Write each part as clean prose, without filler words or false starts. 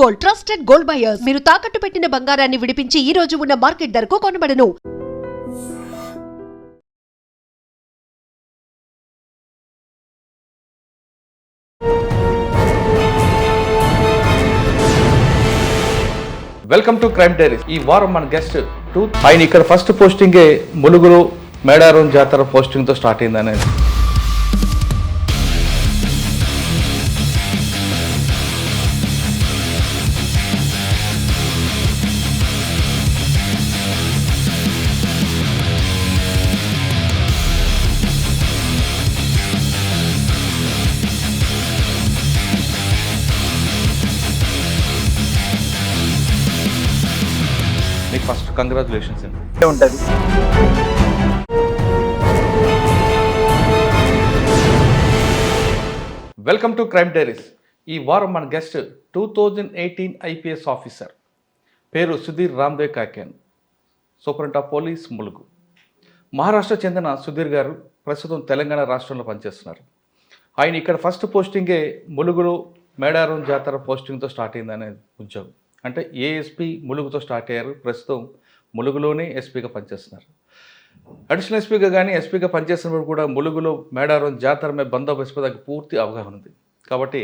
Gold, trusted gold buyers. మీరు తాకట్టు పెట్టిన బంగారాన్ని విడిపించి ఈ రోజు ఉన్న మార్కెట్ ధరకు కొనబడను. Welcome to crime diaries. ఈ వారం మన గెస్ట్ ఆయన ఇక్కడ ఫస్ట్ పోస్టింగే ములుగురు మేడారం జాతర పోస్టింగ్తో స్టార్ట్ అయింది అనేది. మీకు ఫస్ట్ కంగ్రాచులేషన్స్ అండి. ఉంటుంది వెల్కమ్ టు క్రైమ్ డైరీస్. ఈ వారం మన గెస్ట్ 2018 ఐపీఎస్ ఆఫీసర్, పేరు Sudhir Ramdev Kekan, superintendent of police Mulugu. Maharashtra చెందిన సుధీర్ గారు ప్రస్తుతం తెలంగాణ రాష్ట్రంలో పనిచేస్తున్నారు. ఆయన ఇక్కడ ఫస్ట్ పోస్టింగే ములుగులో మేడారం జాతర పోస్టింగ్తో స్టార్ట్ అయిందనే ఉద్యోగం. అంటే ఏఎస్పీ ములుగుతో స్టార్ట్ అయ్యారు. ప్రస్తుతం ములుగులోనే ఎస్పీగా పనిచేస్తున్నారు. అడిషనల్ ఎస్పీగా కానీ ఎస్పీగా పనిచేస్తున్నప్పుడు కూడా ములుగులో మేడారం జాతర మీద బందోబస్తు మీద పూర్తి అవగాహన ఉంది. కాబట్టి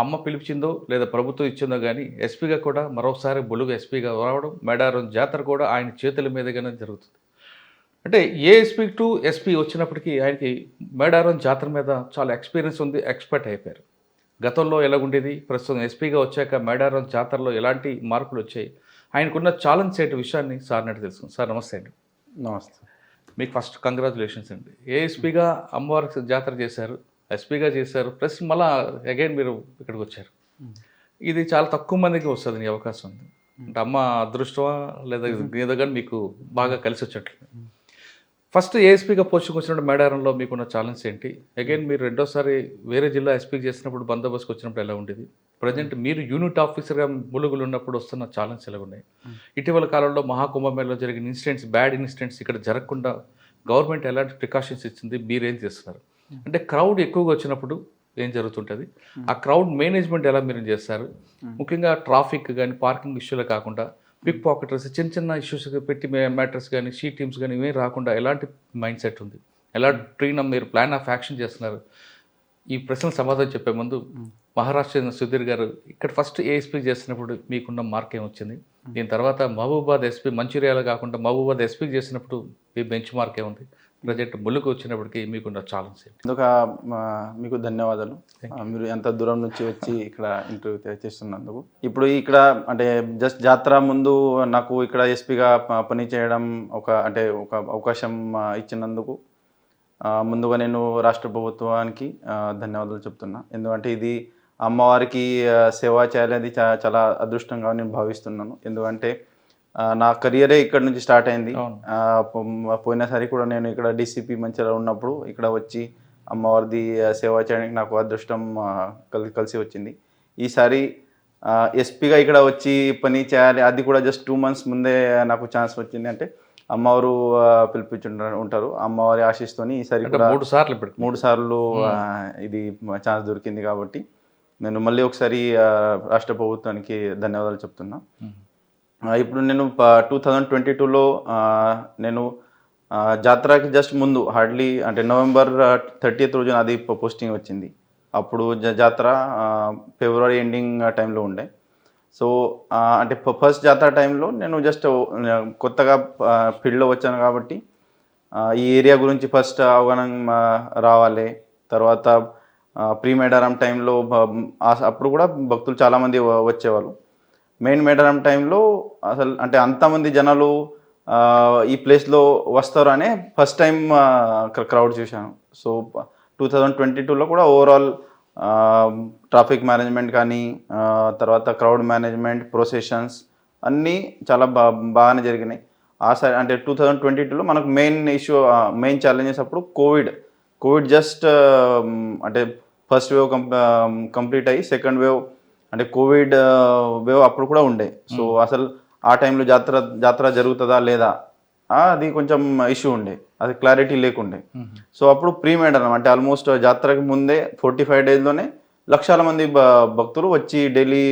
అమ్మ పిలిచిందో లేదా ప్రభుత్వం ఇచ్చిందో కానీ ఎస్పీగా కూడా మరోసారి ములుగు ఎస్పీగా రావడం, మేడారం జాతర కూడా ఆయన చేతుల మీదుగానే జరుగుతుంది. అంటే ఏఎస్పీ టు ఎస్పీ వచ్చినప్పటికీ ఆయనకి మేడారం జాతర మీద చాలా ఎక్స్పీరియన్స్ ఉంది, ఎక్స్పర్ట్ అయిపోయారు. గతంలో ఎలాగుండేది, ప్రస్తుతం ఎస్పీగా వచ్చాక మేడారం జాతరలో ఎలాంటి మార్పులు వచ్చాయి, ఆయనకున్న ఛాలెంజ్ ఏంటి విషయాన్ని సార్ నాటి తెలుసుకుంది. సార్ నమస్తే అండి. నమస్తే. మీకు ఫస్ట్ కంగ్రాచులేషన్స్ అండి. ఏఎస్పీగా అమ్మవారికి జాతర చేశారు, ఎస్పీగా చేశారు, ప్లస్ మళ్ళీ అగైన్ మీరు ఇక్కడికి వచ్చారు. ఇది చాలా తక్కువ మందికి వస్తుంది ఈ అవకాశం ఉంది. అంటే అమ్మ అదృష్టమా లేదా ఏదో కానీ మీకు బాగా కలిసి వచ్చేట్లు. ఫస్ట్ ఏఎస్పీగా పోస్టింగ్ వచ్చినప్పుడు మేడారంలో మీకున్న ఛాలెంజ్ ఏంటి? అగైన్ మీరు రెండోసారి వేరే జిల్లా ఎస్పీ చేసినప్పుడు బందోబస్తుకు వచ్చినప్పుడు ఎలా ఉండేది? ప్రజెంట్ మీరు యూనిట్ ఆఫీసర్గా ములుగులు ఉన్నప్పుడు వస్తున్న ఛాలెంజ్ ఎలా ఉన్నాయి? ఇటీవల కాలంలో మహాకుంభమేళలో జరిగిన ఇన్సిడెంట్స్, బ్యాడ్ ఇన్సిడెంట్స్ ఇక్కడ జరగకుండా గవర్నమెంట్ ఎలాంటి ప్రికాషన్స్ ఇచ్చింది, మీరేం చేస్తున్నారు? అంటే క్రౌడ్ ఎక్కువగా వచ్చినప్పుడు ఏం జరుగుతుంటుంది, ఆ క్రౌడ్ మేనేజ్మెంట్ ఎలా మీరు చేస్తారు? ముఖ్యంగా ట్రాఫిక్ కానీ పార్కింగ్ ఇష్యూలే కాకుండా పిక్ పాకెటర్స్, చిన్న చిన్న ఇష్యూస్ పెట్టి మ్యాటర్స్ కానీ షీ టీమ్స్ కానీ ఇవే రాకుండా ఎలాంటి మైండ్ సెట్ ఉంది, ఎలా మీరు ప్లాన్ ఆఫ్ యాక్షన్ చేస్తున్నారు? ఈ ప్రశ్నలు సమాధానం చెప్పే ముందు మహారాష్ట్ర సుధీర్ గారు ఇక్కడ ఫస్ట్ ఏఎస్పీ చేసినప్పుడు మీకున్న మార్క్ ఏమొచ్చింది? దీని తర్వాత మహబూబాద్ ఎస్పీ, మంచిర్యాల కాకుండా మహబూబాద్ ఎస్పీ చేసినప్పుడు మీ బెంచ్ మార్క్ ఏముంది? ప్రజెంట్ ములుగు వచ్చినప్పటికీ మీకున్న ఛాలెంజ్ ఏంటి? మీకు ధన్యవాదాలు. మీరు ఎంత దూరం నుంచి వచ్చి ఇక్కడ ఇంటర్వ్యూ చేస్తున్నందుకు. ఇప్పుడు ఇక్కడ అంటే జస్ట్ జాతర ముందు నాకు ఇక్కడ ఎస్పీగా పని చేయడం ఒక అవకాశం ఇచ్చినందుకు ముందుగా నేను రాష్ట్ర ప్రభుత్వానికి ధన్యవాదాలు చెప్తున్నా. ఎందుకంటే ఇది అమ్మవారికి సేవ చేయాలనేది చాలా అదృష్టంగా నేను భావిస్తున్నాను. ఎందుకంటే నా కెరియరే ఇక్కడ నుంచి స్టార్ట్ అయింది. పోయినసారి కూడా నేను ఇక్కడ డీసీపీ మంచిగా ఉన్నప్పుడు ఇక్కడ వచ్చి అమ్మవారిది సేవ చేయడానికి నాకు అదృష్టం కలిసి వచ్చింది. ఈసారి ఎస్పీగా ఇక్కడ వచ్చి పని చేయాలి, అది కూడా జస్ట్ 2 months ముందే నాకు ఛాన్స్ వచ్చింది. అంటే అమ్మవారు పిలిపించుంటారు, అమ్మవారి ఆశీస్తోని ఈసారి కూడా 3 సార్లు ఇది ఛాన్స్ దొరికింది. కాబట్టి నేను మళ్ళీ ఒకసారి రాష్ట్ర ప్రభుత్వానికి ధన్యవాదాలు చెప్తున్నా. ఇప్పుడు నేను 2022లో నేను జాతరకి జస్ట్ ముందు హార్డ్లీ అంటే November 30th రోజున అది పోస్టింగ్ వచ్చింది. అప్పుడు జాతర ఫిబ్రవరి ఎండింగ్ టైంలో ఉండే. సో అంటే ఫస్ట్ జాతర టైంలో నేను జస్ట్ కొత్తగా ఫీల్డ్లో వచ్చాను కాబట్టి ఈ ఏరియా గురించి ఫస్ట్ అవగాహన రావాలి. తర్వాత ప్రీ మేడారం టైంలో అప్పుడు కూడా భక్తులు చాలామంది వచ్చేవాళ్ళు. మెయిన్ మేడారం టైంలో అసలు అంటే అంతమంది జనాలు ఈ ప్లేస్లో వస్తారు అనే ఫస్ట్ టైం క్రౌడ్ చూశాను. సో 2022లో కూడా ఓవరాల్ ట్రాఫిక్ మేనేజ్మెంట్ కానీ తర్వాత క్రౌడ్ మేనేజ్మెంట్, ప్రొసెషన్స్ అన్నీ చాలా బాగానే జరిగినాయి. అంటే 2022లో మనకు మెయిన్ ఛాలెంజెస్ అప్పుడు కోవిడ్ జస్ట్ అంటే ఫస్ట్ వేవ్ కంప్లీట్ అయ్యి సెకండ్ వేవ్ అంటే కోవిడ్ వేవ్ అప్పుడు కూడా ఉండే. సో అసలు ఆ టైంలో జాతర జరుగుతుందా లేదా అది కొంచెం ఇష్యూ ఉండే, అది క్లారిటీ లేకుండే. సో అప్పుడు ప్రీ మేడారం అంటే ఆల్మోస్ట్ జాతరకి ముందే 45 daysలోనే లక్షల మంది భక్తులు వచ్చి డైలీ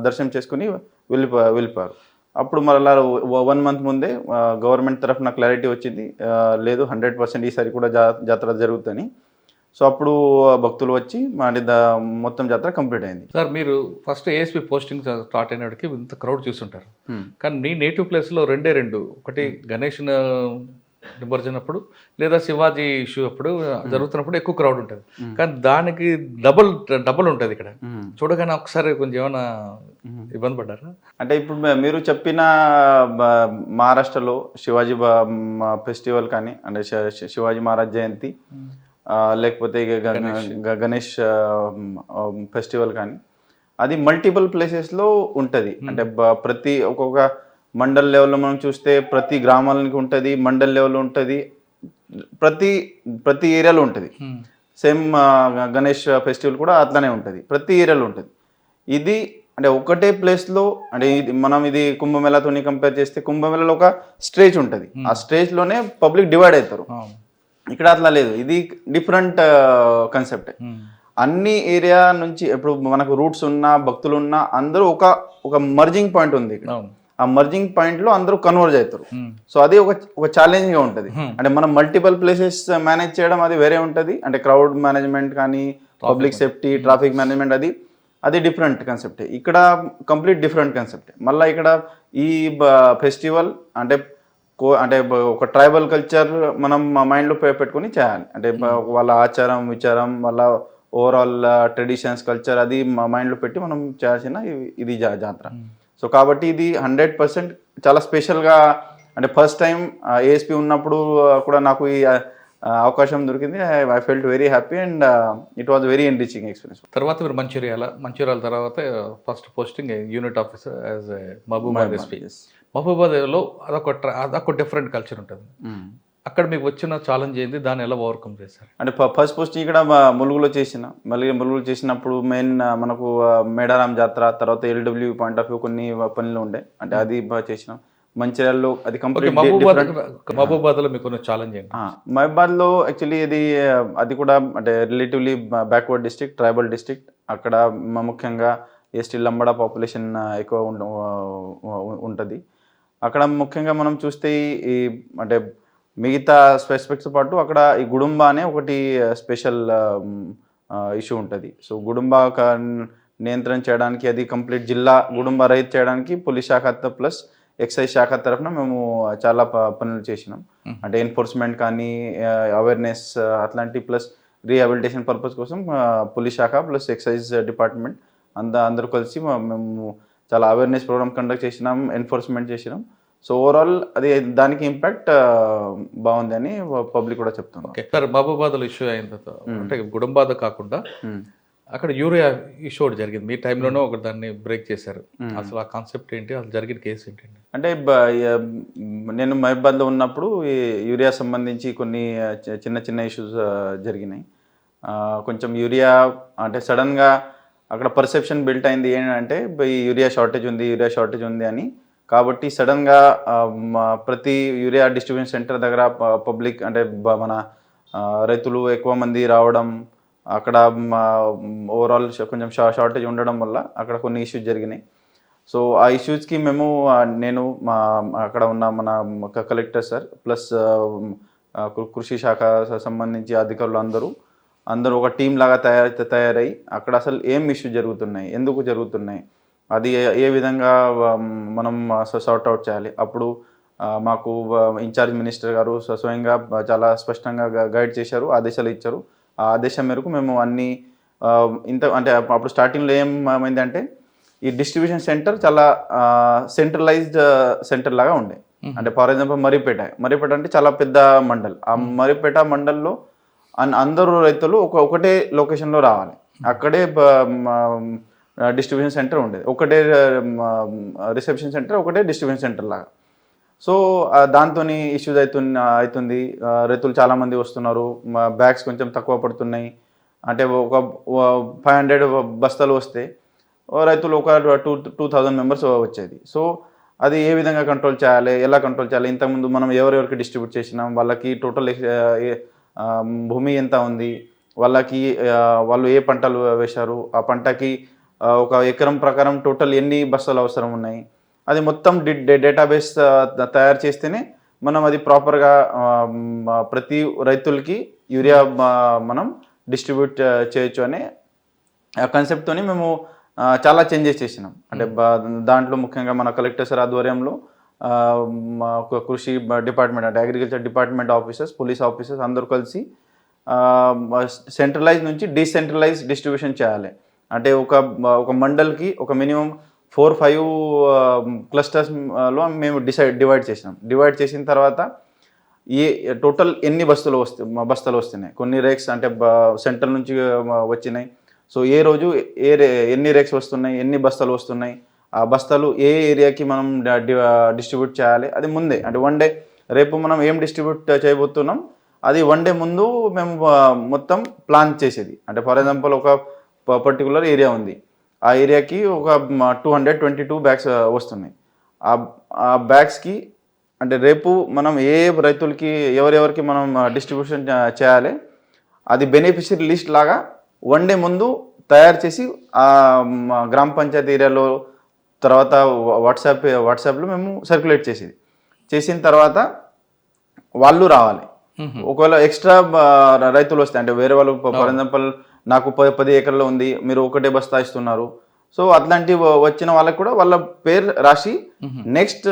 దర్శనం చేసుకుని వెళ్ళిపోయారు. అప్పుడు మళ్ళీ 1 month ముందే గవర్నమెంట్ తరఫున క్లారిటీ వచ్చింది, లేదు 100% ఈసారి కూడా జాతర జరుగుతుందని. సో అప్పుడు భక్తులు వచ్చి మొత్తం జాతర కంప్లీట్ అయింది. సార్ మీరు ఫస్ట్ ఏఎస్పీ పోస్టింగ్ స్టార్ట్ అయినప్పటికీ ఇంత క్రౌడ్ చూస్తుంటారు, కానీ నీ నేటివ్ ప్లేస్లో రెండు ఒకటి గణేష్ నిమజ్జనం అప్పుడు లేదా శివాజీ ఇష్యూ అప్పుడు జరుగుతున్నప్పుడు ఎక్కువ క్రౌడ్ ఉంటుంది, కానీ దానికి డబుల్ ఉంటుంది ఇక్కడ. చూడగానే ఒకసారి కొంచెం ఏమైనా ఇబ్బంది పడ్డారా? అంటే ఇప్పుడు మీరు చెప్పిన మహారాష్ట్రలో శివాజీ ఫెస్టివల్ కానీ, అంటే శివాజీ మహారాజ్ జయంతి, లేకపోతే గణేష్ ఫెస్టివల్ కానీ, అది మల్టిపుల్ ప్లేసెస్లో ఉంటుంది. అంటే ప్రతి ఒక్కొక్క మండల్ లెవెల్లో మనం చూస్తే ప్రతి గ్రామాలకి ఉంటుంది, మండల్ లెవెల్లో ఉంటుంది, ప్రతి ఏరియాలో ఉంటుంది. సేమ్ గణేష్ ఫెస్టివల్ కూడా అట్లానే ఉంటుంది, ప్రతి ఏరియాలో ఉంటుంది. ఇది అంటే ఒకటే ప్లేస్లో, అంటే ఇది కుంభమేళాతో కంపేర్ చేస్తే కుంభమేళాలో ఒక స్టేజ్ ఉంటుంది, ఆ స్టేజ్లోనే పబ్లిక్ డివైడ్ అవుతారు. ఇక్కడ అట్లా లేదు, ఇది డిఫరెంట్ కాన్సెప్ట్. అన్ని ఏరియా నుంచి ఇప్పుడు మనకు రూట్స్ ఉన్న భక్తులు ఉన్న అందరూ ఒక మర్జింగ్ పాయింట్ ఉంది ఇక్కడ. ఆ మర్జింగ్ పాయింట్ లో అందరూ కన్వర్జ్ అవుతారు. సో అది ఒక ఛాలెంజ్ గా ఉంటుంది. అంటే మనం మల్టిపుల్ ప్లేసెస్ మేనేజ్ చేయడం అది వేరే ఉంటుంది. అంటే క్రౌడ్ మేనేజ్మెంట్ కానీ, పబ్లిక్ సేఫ్టీ, ట్రాఫిక్ మేనేజ్మెంట్, అది డిఫరెంట్ కాన్సెప్ట్. ఇక్కడ కంప్లీట్ డిఫరెంట్ కాన్సెప్ట్. మళ్ళీ ఇక్కడ ఈ ఫెస్టివల్ అంటే ఒక ట్రైబల్ కల్చర్ మనం మైండ్లో పెట్టుకుని చేయాలి. అంటే వాళ్ళ ఆచారం విచారం, వాళ్ళ ఓవరాల్ ట్రెడిషన్స్ కల్చర్, అది మైండ్లో పెట్టి మనం చేయాల్సిన ఇది జాతర. సో కాబట్టి ఇది 100% చాలా స్పెషల్గా, అంటే ఫస్ట్ టైం ఏఎస్పీ ఉన్నప్పుడు కూడా నాకు ఈ అవకాశం దొరికింది. I felt very happy and it was very enriching experience. తర్వాత మీరు మంచిర్యాల తర్వాత first posting unit officer as Mahabubabad SP. మహబూబాబాద్లో అదొక డిఫరెంట్ కల్చర్ ఉంటుంది. అక్కడ మీకు వచ్చిన ఛాలెంజ్ ఏంది, దాన్ని ఎలా ఓవర్కమ్ చేశారు? అంటే ఫస్ట్ పోస్టింగ్ ఇక్కడ ములుగులో చేసినప్పుడు మెయిన్ మనకు మేడారం జాతర, తర్వాత ఎల్డబ్ల్యూ పాయింట్ ఆఫ్ వ్యూ కొన్ని పనులు ఉండే, అంటే అది బాగా చేసినాం. మంచిర్యాలలో అది కంప్లీట్. మహబూబాబాద్లో మీకు ఛాలెంజ్ ఏంటి? మహబూబాబాద్లో యాక్చువల్లీ అది కూడా అంటే relatively backward district, tribal district. అక్కడ ముఖ్యంగా ఎస్టీ లంబాడా పాపులేషన్ ఎక్కువ ఉంటుంది. అక్కడ ముఖ్యంగా మనం చూస్తే అంటే మిగతా స్పెసిఫిక్స్ పాటు అక్కడ ఈ గుడుంబ అనే ఒకటి స్పెషల్ ఇష్యూ ఉంటుంది. సో గుడుంబ నియంత్రణ చేయడానికి, అది కంప్లీట్ జిల్లా గుడుంబ రహిత చేయడానికి పోలీస్ శాఖ ప్లస్ ఎక్సైజ్ శాఖ తరఫున మేము చాలా పనులు చేసినాం. అంటే ఎన్ఫోర్స్మెంట్ కానీ, అవేర్నెస్ అట్లాంటి, ప్లస్ రీహాబిలిటేషన్ పర్పస్ కోసం పోలీస్ శాఖ ప్లస్ ఎక్సైజ్ డిపార్ట్మెంట్ అందరూ కలిసి మేము చాలా అవేర్నెస్ ప్రోగ్రామ్ కండక్ట్ చేసినాం, ఎన్ఫోర్స్మెంట్ చేసినాం. సో ఓవరాల్ అది దానికి ఇంపాక్ట్ బాగుంది అని పబ్లిక్ కూడా చెప్తున్నారు. సార్ మహబూబాబాద్లో ఇష్యూ అయిన తర్వాత, అంటే గుడుంబాద కాకుండా అక్కడ యూరియా ఇష్యూ ఒకటి జరిగింది. మీ టైంలోనే ఒక దాన్ని బ్రేక్ చేశారు. అసలు ఆ కాన్సెప్ట్ ఏంటి, అసలు జరిగిన కేసు ఏంటండి? అంటే నేను మహబూబాబాద్లో ఉన్నప్పుడు ఈ యూరియా సంబంధించి కొన్ని చిన్న ఇష్యూస్ జరిగినాయి. కొంచెం యూరియా అంటే సడన్గా అక్కడ పర్సెప్షన్ బిల్ట్ అయింది ఏంటంటే ఈ యూరియా షార్టేజ్ ఉంది అని. కాబట్టి సడన్గా ప్రతి యూరియా డిస్ట్రిబ్యూషన్ సెంటర్ దగ్గర పబ్లిక్ అంటే మన రైతులు ఎక్కువ మంది రావడం, అక్కడ ఓవరాల్ కొంచెం షార్టేజ్ ఉండడం వల్ల అక్కడ కొన్ని ఇష్యూస్ జరిగినాయి. సో ఆ ఇష్యూస్కి నేను అక్కడ ఉన్న మన కలెక్టర్ సార్ ప్లస్ కృషి శాఖ సంబంధించి అధికారులు అందరూ ఒక టీం లాగా తయారై అక్కడ అసలు ఏం ఇష్యూస్ జరుగుతున్నాయి, ఎందుకు జరుగుతున్నాయి, అది ఏ విధంగా మనం సార్ట్ అవుట్ చేయాలి. అప్పుడు మాకు ఇన్ఛార్జ్ మినిస్టర్ గారు స్వయంగా చాలా స్పష్టంగా గైడ్ చేశారు, ఆదేశాలు ఇచ్చారు. ఆ ఆదేశం మేరకు మేము అన్ని అంటే అప్పుడు స్టార్టింగ్లో ఏమైందంటే ఈ డిస్ట్రిబ్యూషన్ సెంటర్ చాలా సెంట్రలైజ్డ్ సెంటర్ లాగా ఉండే. అంటే ఫర్ ఎగ్జాంపుల్ మర్రిపేట అంటే చాలా పెద్ద మండల్. ఆ మర్రిపేట మండల్లో అందరూ రైతులు ఒకటే లొకేషన్లో రావాలి. అక్కడే డిస్ట్రిబ్యూషన్ సెంటర్ ఉండేది, ఒకటే రిసెప్షన్ సెంటర్, ఒకటే డిస్ట్రిబ్యూషన్ సెంటర్ లాగా. సో దాంతో ఇష్యూస్ అవుతుంది. రైతులు చాలామంది వస్తున్నారు, బ్యాగ్స్ కొంచెం తక్కువ పడుతున్నాయి. అంటే ఒక 500 బస్తాలు వస్తే రైతులు ఒక 2,000 మెంబర్స్ వచ్చేది. సో అది ఏ విధంగా కంట్రోల్ చేయాలి, ఎలా కంట్రోల్ చేయాలి, ఇంతకుముందు మనం ఎవరెవరికి డిస్ట్రిబ్యూట్ చేసినాం, వాళ్ళకి టోటల్ భూమి ఎంత ఉంది, వాళ్ళకి వాళ్ళు ఏ పంటలు వేశారు, ఆ పంటకి ఒక ఎకరం ప్రకారం టోటల్ ఎన్ని బస్తాలు అవసరం ఉన్నాయి, అది మొత్తం డేటాబేస్ తయారు చేస్తేనే మనం అది ప్రాపర్గా ప్రతి రైతులకి యూరియా మనం డిస్ట్రిబ్యూట్ చేయొచ్చు అనే ఆ కాన్సెప్ట్తోని మేము చాలా చేంజెస్ చేసినాం. అంటే దాంట్లో ముఖ్యంగా మన కలెక్టర్ సార్ ఆధ్వర్యంలో మా కృషి డిపార్ట్మెంట్ అంటే agriculture department officers, police officers అందరూ కలిసి సెంట్రలైజ్ నుంచి డీసెంట్రలైజ్ డిస్ట్రిబ్యూషన్ చేయాలి. అంటే ఒక మండల్కి ఒక మినిమం 4-5 క్లస్టర్స్లో మేము డివైడ్ చేసినాం. డివైడ్ చేసిన తర్వాత టోటల్ ఎన్ని బస్తాలు వస్తున్నాయి, కొన్ని రేక్స్ అంటే సెంట్రల్ నుంచి వచ్చినాయి. సో ఏ రోజు ఎన్ని రేక్స్ వస్తున్నాయి, ఎన్ని బస్తాలు వస్తున్నాయి, ఆ బస్తాలు ఏ ఏరియాకి మనం డిస్ట్రిబ్యూట్ చేయాలి, అది ముందే అంటే 1 డే రేపు మనం ఏం డిస్ట్రిబ్యూట్ చేయబోతున్నాం అది 1 డే ముందు మేము మొత్తం ప్లాన్ చేసేది. అంటే ఫర్ ఎగ్జాంపుల్ ఒక పర్టికులర్ ఏరియా ఉంది, ఆ ఏరియాకి ఒక 222 బ్యాగ్స్ వస్తున్నాయి. ఆ బ్యాగ్స్కి అంటే రేపు మనం ఏ రైతులకి ఎవరెవరికి మనం డిస్ట్రిబ్యూషన్ చేయాలి అది బెనిఫిషియరీ లిస్ట్ లాగా 1 డే ముందు తయారు చేసి ఆ గ్రామ పంచాయతీ ఏరియాలో తర్వాత వాట్సాప్లో మేము సర్క్యులేట్ చేసిన తర్వాత వాళ్ళు రావాలి. ఒకవేళ ఎక్స్ట్రా రైతులు వస్తాయి అంటే వేరే వాళ్ళు ఫర్ ఎగ్జాంపుల్ నాకు 10 ఎకర్లో ఉంది, మీరు 1 బస్తా ఇస్తున్నారు, సో అట్లాంటి వచ్చిన వాళ్ళకి కూడా వాళ్ళ పేరు రాసి నెక్స్ట్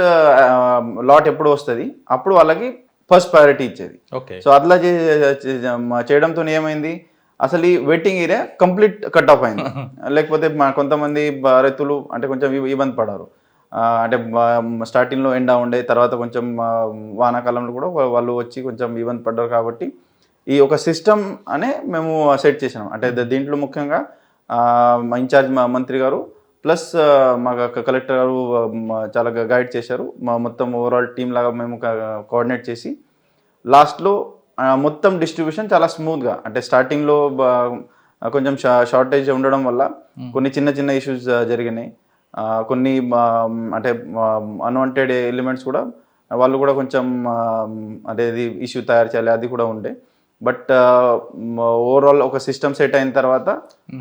లాట్ ఎప్పుడు వస్తుంది అప్పుడు వాళ్ళకి ఫస్ట్ ప్రయారిటీ ఇచ్చేది. సో అట్లా చేయడంతో ఏమైంది, అసలు ఈ waiting area complete cut off అయింది. లేకపోతే కొంతమంది రైతులు అంటే కొంచెం ఇబ్బంది పడారు. అంటే స్టార్టింగ్లో ఎండ ఉండే, తర్వాత కొంచెం వానాకాలంలో కూడా వాళ్ళు వచ్చి కొంచెం ఇబ్బంది పడ్డారు. కాబట్టి ఈ ఒక సిస్టమ్ అనే మేము సెట్ చేసినాం. అంటే దీంట్లో ముఖ్యంగా మా ఇన్ఛార్జ్ మా మంత్రి గారు ప్లస్ మా కలెక్టర్ గారు చాలా గైడ్ చేశారు. మా మొత్తం ఓవరాల్ టీమ్ లాగా మేము కోఆర్డినేట్ చేసి లాస్ట్లో మొత్తం డిస్ట్రిబ్యూషన్ చాలా స్మూత్గా, అంటే స్టార్టింగ్లో కొంచెం షార్టేజ్ ఉండడం వల్ల కొన్ని చిన్న ఇష్యూస్ జరిగినాయి. కొన్ని అంటే అన్వాంటెడ్ ఎలిమెంట్స్ కూడా వాళ్ళు కూడా కొంచెం అంటే ఇది ఇష్యూ తయారు చేయాలి అది కూడా ఉండే. బట్ ఓవరాల్ ఒక సిస్టమ్ సెట్ అయిన తర్వాత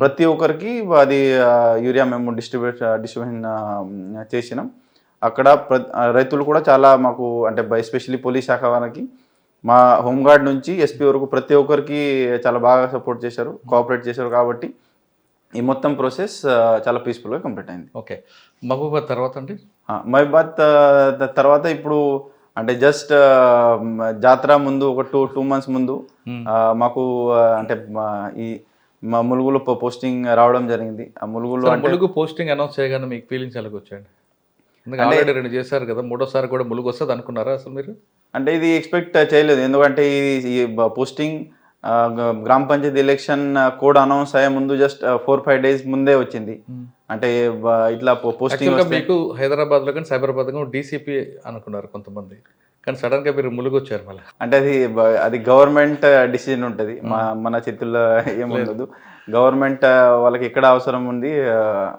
ప్రతి ఒక్కరికి అది యూరియా మేము డిస్ట్రిబ్యూషన్ చేసినాం. అక్కడ రైతులు కూడా చాలా మాకు అంటే ఎస్పెషల్లీ పోలీస్ శాఖ వారికి, మా హోంగార్డ్ నుంచి ఎస్పీ వరకు ప్రతి ఒక్కరికి చాలా బాగా సపోర్ట్ చేశారు, కోఆపరేట్ చేశారు. కాబట్టి ఈ మొత్తం ప్రాసెస్ చాలా పీస్ఫుల్గా కంప్లీట్ అయింది. ఓకే, మహబూబాద్ తర్వాత అండి? మహబూబాద్ తర్వాత ఇప్పుడు అంటే జస్ట్ జాతర ముందు ఒక 2 months ముందు మాకు అంటే ఈ మా ములుగులో పోస్టింగ్ రావడం జరిగింది. ఆ ములుగు పోస్టింగ్ అనౌన్స్ చేయగానే మీకు ఫీలింగ్స్ ఎలాగ వచ్చాయండి? ఎందుకంటే ఆల్రెడీ 2 చేశారు కదా, 3వసారి కూడా ములుగు వస్తుంది అనుకున్నారా అసలు మీరు? అంటే ఇది ఎక్స్పెక్ట్ చేయలేదు. ఎందుకంటే ఈ పోస్టింగ్ గ్రామ పంచాయతీ ఎలక్షన్ కోడ్ అనౌన్స్ అయ్యే ముందు జస్ట్ 4-5 days ముందే వచ్చింది. అంటే ఇట్లా పోస్టింగ్ మీకు హైదరాబాద్లో కానీ సైబరాబాద్ డీసీపీ అనుకున్నారు కొంతమంది, కానీ సడన్ గా మీరు ములుగు వచ్చారు మళ్ళీ. అంటే అది గవర్నమెంట్ డిసిజన్ ఉంటుంది, మన చేతుల్లో ఏముండదు. గవర్నమెంట్ వాళ్ళకి ఎక్కడ అవసరం ఉంది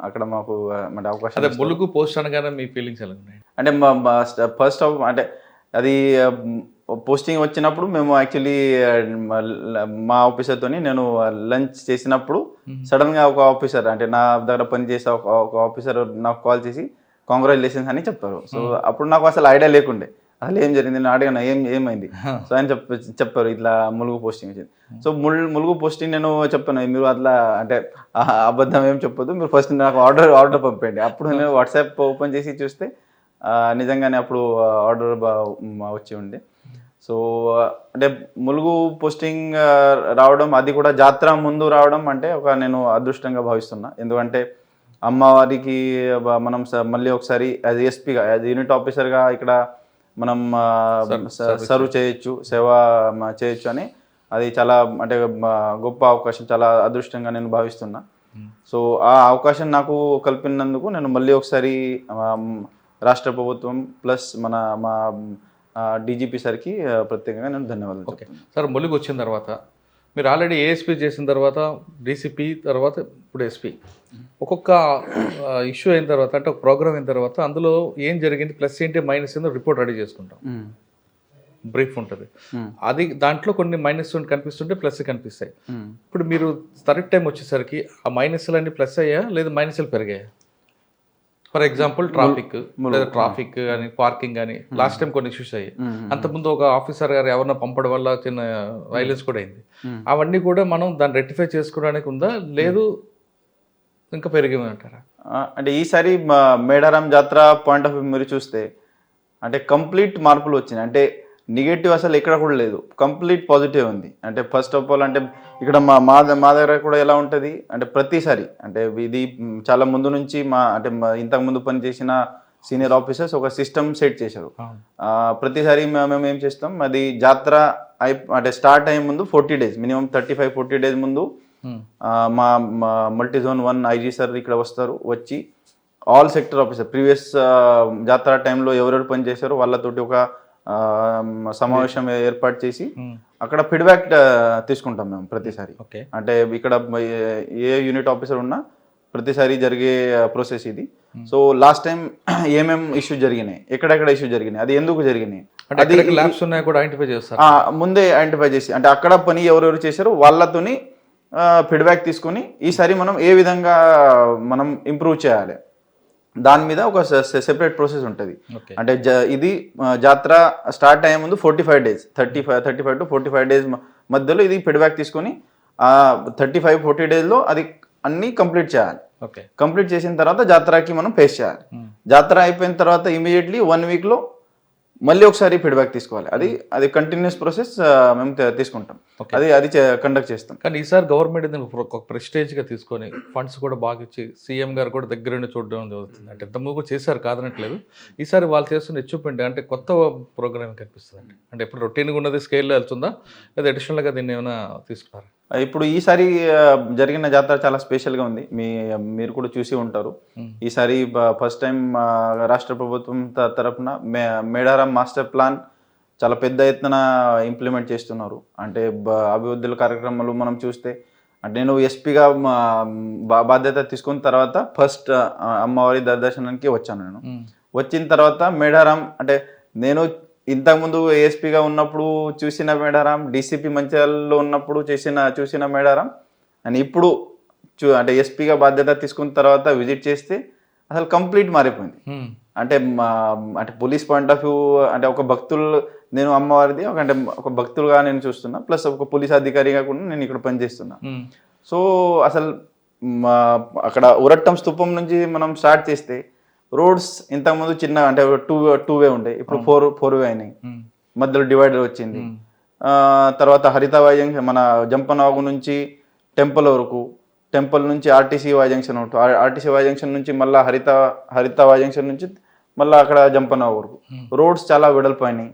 అక్కడ మాకు అంటే అవకాశం. ములుగు పోస్ట్ అనగానే మీ ఫీలింగ్స్ ఎలా ఉన్నాయి? అంటే ఫస్ట్ అంటే అది పోస్టింగ్ వచ్చినప్పుడు మేము యాక్చువల్లీ మా ఆఫీసర్తో నేను లంచ్ చేసినప్పుడు సడన్గా ఒక ఆఫీసర్ అంటే నా దగ్గర పనిచేసే ఒక ఆఫీసర్ నాకు కాల్ చేసి కాంగ్రాచులేషన్స్ అని చెప్పారు. సో అప్పుడు నాకు అసలు ఐడియా లేకుండే అసలు ఏం జరిగింది, నేను అడిగాను ఏమైంది. సో ఆయన చెప్పారు ఇట్లా ములుగు పోస్టింగ్ వచ్చింది. సో ములుగు పోస్టింగ్ నేను చెప్పాను, మీరు అట్లా అంటే అబద్ధం ఏం చెప్పొద్దు, మీరు ఫస్ట్ నాకు ఆర్డర్ పంపండి. అప్పుడు నేను వాట్సాప్ ఓపెన్ చేసి చూస్తే నిజంగానే అప్పుడు ఆర్డర్ వచ్చి ఉండే. సో అంటే ములుగు పోస్టింగ్ రావడం అది కూడా జాతర ముందు రావడం అంటే నేను అదృష్టంగా భావిస్తున్నా. ఎందుకంటే అమ్మవారికి మనం మళ్ళీ ఒకసారి యాజ్ ఎస్పీగా యాజ్ యూనిట్ ఆఫీసర్గా ఇక్కడ మనం సర్వ్ చేయొచ్చు, సేవ చేయొచ్చు అని అది చాలా అంటే గొప్ప అవకాశం, చాలా అదృష్టంగా నేను భావిస్తున్నా. సో ఆ అవకాశం నాకు కల్పినందుకు నేను మళ్ళీ ఒకసారి రాష్ట్ర ప్రభుత్వం ప్లస్ మా డీజీపీ సార్కి ప్రత్యేకంగా నేను ధన్యవాదాలు. ఓకే సార్, ములుగు వచ్చిన తర్వాత మీరు ఆల్రెడీ ఏఎస్పీ చేసిన తర్వాత డీసీపీ తర్వాత ఇప్పుడు ఎస్పీ, ఒక్కొక్క ఇష్యూ అయిన తర్వాత అంటే ఒక ప్రోగ్రామ్ అయిన తర్వాత అందులో ఏం జరిగింది, ప్లస్ ఏంటి మైనస్ ఏందో రిపోర్ట్ రెడీ చేసుకుంటాం. బ్రీఫ్ ఉంటుంది. అది దాంట్లో కొన్ని మైనస్ కనిపిస్తుంటే ప్లస్ కనిపిస్తాయి. ఇప్పుడు మీరు థర్డ్ టైం వచ్చేసరికి ఆ మైనస్లు అన్ని ప్లస్ అయ్యా లేదా మైనస్లు పెరిగాయా? ఫర్ ఎగ్జాంపుల్ ట్రాఫిక్ కానీ పార్కింగ్ కానీ లాస్ట్ టైం కొన్ని ఇష్యూస్ అయ్యాయి. అంతకుముందు ఒక ఆఫీసర్ గారు ఎవరన్నా పంపడం వల్ల చిన్న వైలెన్స్ కూడా అయింది. అవన్నీ కూడా మనం దాన్ని రెక్టిఫై చేసుకోవడానికి ఉందా, లేదు ఇంకా పెరిగేమంటారా? అంటే ఈసారి మేడారం జాతర పాయింట్ ఆఫ్ వ్యూ మీరు చూస్తే అంటే కంప్లీట్ మార్పులు వచ్చినాయి. అంటే నెగటివ్ అసలు ఎక్కడ కూడా లేదు, కంప్లీట్ పాజిటివ్ ఉంది. అంటే ఫస్ట్ ఆఫ్ ఆల్ అంటే ఇక్కడ మా దగ్గర కూడా ఎలా ఉంటుంది అంటే ప్రతిసారి అంటే ఇది చాలా ముందు నుంచి ఇంతకు ముందు పనిచేసిన సీనియర్ ఆఫీసర్స్ ఒక సిస్టమ్ సెట్ చేశారు. ప్రతిసారి మేము ఏం చేస్తాం, అది జాతర అంటే స్టార్ట్ అయ్యే ముందు 40 days మినిమం 35-40 days ముందు మా మల్టీ జోన్ 1 ఐజీ సార్ ఇక్కడ వస్తారు. వచ్చి ఆల్ సెక్టర్ ఆఫీసర్ ప్రీవియస్ జాతర టైంలో ఎవరెవరు పనిచేశారో వాళ్ళతోటి ఒక సమావేశం ఏర్పాటు చేసి అక్కడ ఫీడ్బ్యాక్ తీసుకుంటాం మేము ప్రతిసారి. అంటే ఇక్కడ ఏ యూనిట్ ఆఫీసర్ ఉన్నా ప్రతిసారి జరిగే ప్రాసెస్ ఇది. సో లాస్ట్ టైం ఏమేం ఇష్యూ జరిగినాయి, ఎక్కడెక్కడ ఇష్యూ జరిగినాయి, అది ఎందుకు జరిగినాయి, ముందే ఐడెంటిఫై చేసి అంటే అక్కడ పని ఎవరెవరు చేశారో వాళ్ళతోని ఫీడ్బ్యాక్ తీసుకొని ఈసారి మనం ఏ విధంగా మనం ఇంప్రూవ్ చేయాలి దాని మీద ఒక సెపరేట్ ప్రాసెస్ ఉంటుంది. అంటే ఇది జాతర స్టార్ట్ అయ్యే ముందు 45 days 35 to 45 days మధ్యలో ఇది ఫీడ్బ్యాక్ తీసుకొని 35-40 daysలో అది అన్నీ కంప్లీట్ చేయాలి. కంప్లీట్ చేసిన తర్వాత జాతరకి మనం ఫేస్ చేయాలి. జాతర అయిపోయిన తర్వాత ఇమీడియట్లీ 1 weekలో మళ్ళీ ఒకసారి ఫీడ్బ్యాక్ తీసుకోవాలి. అది కంటిన్యూస్ ప్రాసెస్ మేము తీసుకుంటాం, అది కండక్ట్ చేస్తాం. కానీ ఈసారి గవర్నమెంట్ ఒక ప్రెస్టేజ్గా తీసుకొని ఫండ్స్ కూడా బాగా ఇచ్చి సీఎం గారు కూడా దగ్గరుండి చూడడం జరుగుతుంది. అంటే ఇంతకుముందు కూడా చేశారు కాదనట్లేదు, ఈసారి వాళ్ళు చేస్తున్న అచీవ్మెంట్ అంటే కొత్త ప్రోగ్రామ్ కనిపిస్తుంది. అంటే ఇప్పుడు రొటీన్గా ఉన్నది స్కేల్లో వెళ్తుందా లేదా అడిషనల్గా దీన్ని ఏమైనా తీసుకున్నారా? ఇప్పుడు ఈసారి జరిగిన జాతర చాలా స్పెషల్గా ఉంది, మీరు కూడా చూసి ఉంటారు. ఈసారి ఫస్ట్ టైం రాష్ట్ర ప్రభుత్వం తరఫున మేడారం మాస్టర్ ప్లాన్ చాలా పెద్ద ఎత్తున ఇంప్లిమెంట్ చేస్తున్నారు. అంటే అభివృద్ధుల కార్యక్రమాలు మనం చూస్తే అంటే నేను ఎస్పీగా బాధ్యత తీసుకున్న తర్వాత ఫస్ట్ అమ్మవారి దర్శనానికి వచ్చాను. నేను వచ్చిన తర్వాత మేడారం అంటే నేను ఇంతకుముందు ఏఎస్పీగా ఉన్నప్పుడు చూసిన మేడారం, డీసీపీ మంచిర్యాలలో ఉన్నప్పుడు చూసిన మేడారం అని ఇప్పుడు అంటే ఎస్పీగా బాధ్యత తీసుకున్న తర్వాత విజిట్ చేస్తే అసలు కంప్లీట్ మారిపోయింది. అంటే పోలీస్ పాయింట్ ఆఫ్ వ్యూ అంటే ఒక భక్తులు నేను అమ్మవారిది ఒక భక్తులుగా నేను చూస్తున్నా, ప్లస్ ఒక పోలీస్ అధికారిగా కూడా నేను ఇక్కడ పనిచేస్తున్నా. సో అసలు అక్కడ ఉరట్టం స్తూపం నుంచి మనం స్టార్ట్ చేస్తే రోడ్స్ ఇంతకుముందు చిన్న అంటే టూ వే ఉండే, ఇప్పుడు ఫోర్ వే అయినాయి, మధ్యలో డివైడర్ వచ్చింది. తర్వాత హరితవాయి జంక్షన్ మన జంపనవాగు నుంచి టెంపుల్ వరకు, టెంపుల్ నుంచి ఆర్టీసీ వాయి జంక్షన్ ఉంటుంది, ఆర్టీసీ వాయి జంక్షన్ నుంచి మళ్ళీ హరితవాయి జంక్షన్ నుంచి మళ్ళీ అక్కడ జంపనవాగు వరకు రోడ్స్ చాలా వెడల్పోయినాయి.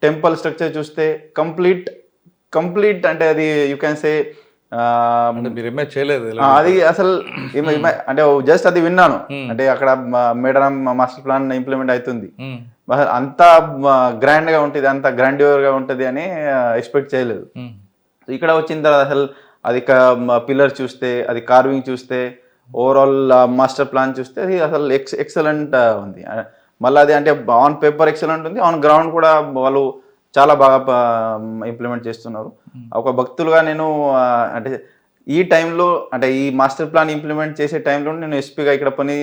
టెంపుల్ స్ట్రక్చర్ చూస్తే కంప్లీట్ అంటే అది యూ క్యాన్ సే అది అసలు అంటే జస్ట్ అది విన్నాను. అంటే అక్కడ మేడారం మాస్టర్ ప్లాన్ ఇంప్లిమెంట్ అవుతుంది, అంత గ్రాండ్ గా ఉంటుంది, అంత గ్రాండ్యూర్ గా ఉంటుంది అని ఎక్స్పెక్ట్ చేయలేదు. ఇక్కడ వచ్చిన తర్వాత అసలు అది పిల్లర్ చూస్తే, అది కార్వింగ్ చూస్తే, ఓవరాల్ మాస్టర్ ప్లాన్ చూస్తే అది అసలు ఎక్సలెంట్ ఉంది. మళ్ళీ అది అంటే ఆన్ పేపర్ ఎక్సలెంట్ ఉంది, ఆన్ గ్రౌండ్ కూడా వాళ్ళు చాలా బాగా ఇంప్లిమెంట్ చేస్తున్నారు. ఒక భక్తులుగా నేను అంటే ఈ టైంలో అంటే ఈ మాస్టర్ ప్లాన్ ఇంప్లిమెంట్ చేసే టైంలో నేను ఎస్పీగా ఇక్కడ పని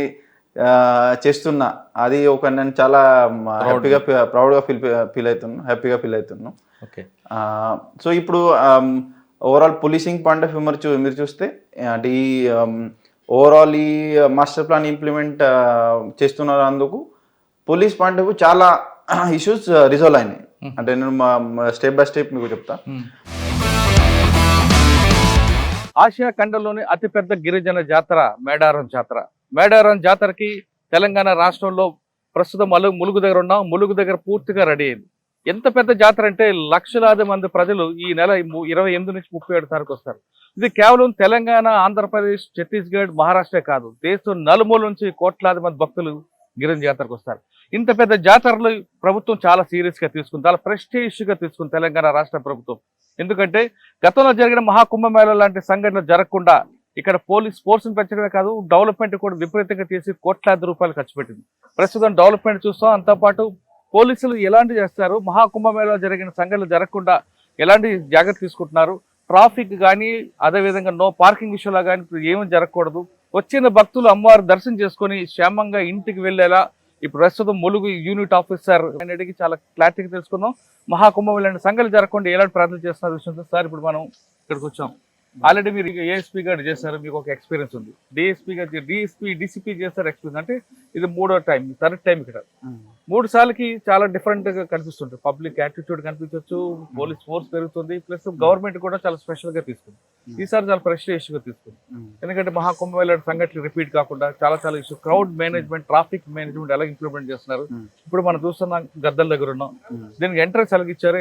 చేస్తున్నా, అది నేను చాలా ప్రౌడ్గా హ్యాపీగా ఫీల్ అవుతున్నాను. సో ఇప్పుడు overall policing point of view మీరు చూస్తే అంటే ఈ ఓవరాల్ ఈ మాస్టర్ ప్లాన్ ఇంప్లిమెంట్ చేస్తున్నారు, అందుకు పోలీస్ పాయింట్ ఆఫ్ వ్యూ చాలా ఇష్యూస్ రిజాల్వ్ అయినాయి. అంటే నేను స్టెప్ బై స్టెప్ మీకు చెప్తా. ఆసియా ఖండంలోని అతిపెద్ద గిరిజన జాతర మేడారం జాతరకి తెలంగాణ రాష్ట్రంలో ప్రస్తుతం ములుగు దగ్గర ఉన్నాం. ములుగు దగ్గర పూర్తిగా రెడీ అయింది. ఎంత పెద్ద జాతర అంటే లక్షలాది మంది ప్రజలు ఈ నెల 28 నుంచి 37 తారీఖు వస్తారు. ఇది కేవలం తెలంగాణ, ఆంధ్రప్రదేశ్, ఛత్తీస్గఢ్, మహారాష్ట్ర కాదు, దేశం నలుమూల నుంచి కోట్లాది మంది భక్తులు గిరిజన జాతరకు వస్తారు. ఇంత పెద్ద జాతరలు ప్రభుత్వం చాలా సీరియస్గా తీసుకుంది, చాలా ప్రెస్టీజియస్గా తీసుకుంది తెలంగాణ రాష్ట్ర ప్రభుత్వం. ఎందుకంటే గతంలో జరిగిన మహాకుంభమేళ లాంటి సంఘటనలు జరగకుండా ఇక్కడ పోలీస్ ఫోర్స్ని పెంచడమే కాదు, డెవలప్మెంట్ కూడా విపరీతంగా తీసి కోట్లాది రూపాయలు ఖర్చు పెట్టింది. ప్రస్తుతం డెవలప్మెంట్ చూస్తాం, అంతోపాటు పోలీసులు ఎలాంటి చేస్తారు, మహాకుంభమేళా జరిగిన సంఘటనలు జరగకుండా ఎలాంటి జాగ్రత్త తీసుకుంటున్నారు, ట్రాఫిక్ కానీ అదేవిధంగా నో పార్కింగ్ విషయంలో కానీ ఏమీ జరగకూడదు, వచ్చిన భక్తులు అమ్మవారి దర్శనం చేసుకొని క్షేమంగా ఇంటికి వెళ్ళేలా ఇప్పుడు ప్రస్తుతం ములుగు యూనిట్ ఆఫీసర్ అనేది చాలా క్లారిటీగా తెలుసుకుందాం. మహాకుంభమేళా సంఘటనలు జరగకుండా ఎలాంటి ప్రార్థన చేస్తున్నారు విషయంతో సార్ ఇప్పుడు మనం ఇక్కడికి వచ్చాం. ఆల్రెడీ మీరు ఏఎస్పీ గారు చేశారు, మీకు ఒక ఎక్స్పీరియన్స్ ఉంది. డీసీపీ చేస్తారు ఎక్స్పీరియన్స్, అంటే ఇది 3వ టైం, 3rd టైం ఇక్కడ. 3 సార్లకి చాలా డిఫరెంట్ గా కనిపిస్తుంది. పబ్లిక్ యాటిట్యూడ్ కనిపించవచ్చు, పోలీస్ ఫోర్స్ పెరుగుతుంది, ప్లస్ గవర్నమెంట్ కూడా చాలా స్పెషల్ గా తీసుకుంది. ఈసారి చాలా ప్రెస్టీజియస్ గా తీసుకుంది. ఎందుకంటే మహాకుంభమేళా సంఘటనలు రిపీట్ కాకుండా చాలా issue, crowd management, traffic management ఎలా ఇంప్లిమెంట్ చేస్తున్నారు. ఇప్పుడు మనం చూస్తున్నాం, గద్దల దగ్గర ఉన్నాం, దీనికి ఎంట్రెన్స్ ఎలాగిచ్చారు,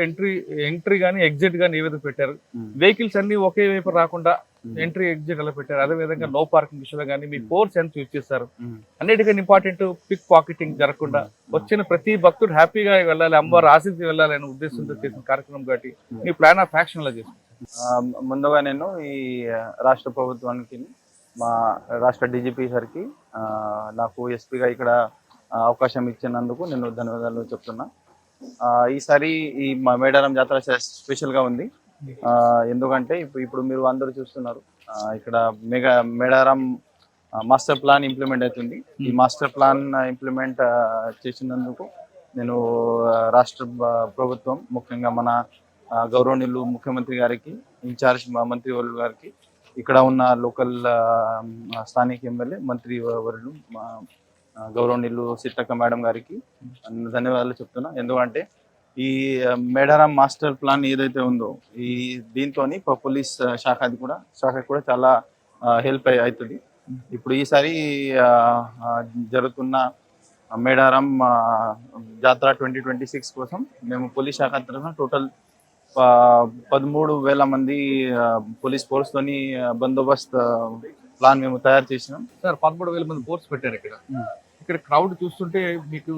ఎంట్రీ కానీ ఎగ్జిట్ కానీ ఏ విధంగా పెట్టారు, వెహికల్స్ అన్ని ఒకే వైపు రాకుండా ఎంట్రీ ఎగ్జిట్ ఎలా పెట్టారు, అదే విధంగా నో పార్కింగ్ విషయంలో కానీ మీ ఫోర్స్ ఎంత యూజ్ చేస్తారు, అన్నిటికన్నా ఇంపార్టెంట్ పిక్ పాకెటింగ్ జరగకుండా వచ్చిన ప్రతి భక్తుడు హ్యాపీగా వెళ్ళాలి, అమ్మవారు ఆశించి వెళ్ళాలి అనే ఉద్దేశంతో చేసిన కార్యక్రమం కాబట్టి మీ ప్లాన్ ఆఫ్ యాక్షన్ లా చేస్తుంది. ముందుగా నేను ఈ రాష్ట్ర ప్రభుత్వానికి, మా రాష్ట్ర డీజీపీ సార్కి నాకు ఎస్పీగా ఇక్కడ అవకాశం ఇచ్చినందుకు నేను ధన్యవాదాలు చెప్తున్నా. ఈసారి ఈ మేడారం జాతర స్పెషల్గా ఉంది. ఎందుకంటే ఇప్పుడు మీరు అందరూ చూస్తున్నారు, ఇక్కడ మేడారం మాస్టర్ ప్లాన్ ఇంప్లిమెంట్ అవుతుంది. ఈ మాస్టర్ ప్లాన్ ఇంప్లిమెంట్ చేసినందుకు నేను రాష్ట్ర ప్రభుత్వం, ముఖ్యంగా మన గౌరవనీయులు ముఖ్యమంత్రి గారికి, ఇన్ఛార్జ్ మంత్రి వర్యులు గారికి, ఇక్కడ ఉన్న లోకల్ స్థానిక ఎమ్మెల్యే మంత్రి వర్యులు గౌరవనీయులు సీతక్క మేడం గారికి ధన్యవాదాలు చెప్తున్నా. ఎందుకంటే ఈ మేడారం మాస్టర్ ప్లాన్ ఏదైతే ఉందో, ఈ దీంతో పోలీస్ శాఖకి కూడా చాలా హెల్ప్ అవుతుంది. ఇప్పుడు ఈసారి జరుగుతున్న మేడారం జాతర 2026 కోసం మేము పోలీస్ శాఖ తరఫున టోటల్ 13,000 మంది పోలీస్ ఫోర్స్ తోని బందోబస్త్ ప్లాన్ మేము తయారు చేసినాం. సార్ 13,000 మంది ఫోర్స్ పెట్టారు ఇక్కడ క్రౌడ్ చూస్తుంటే మీకు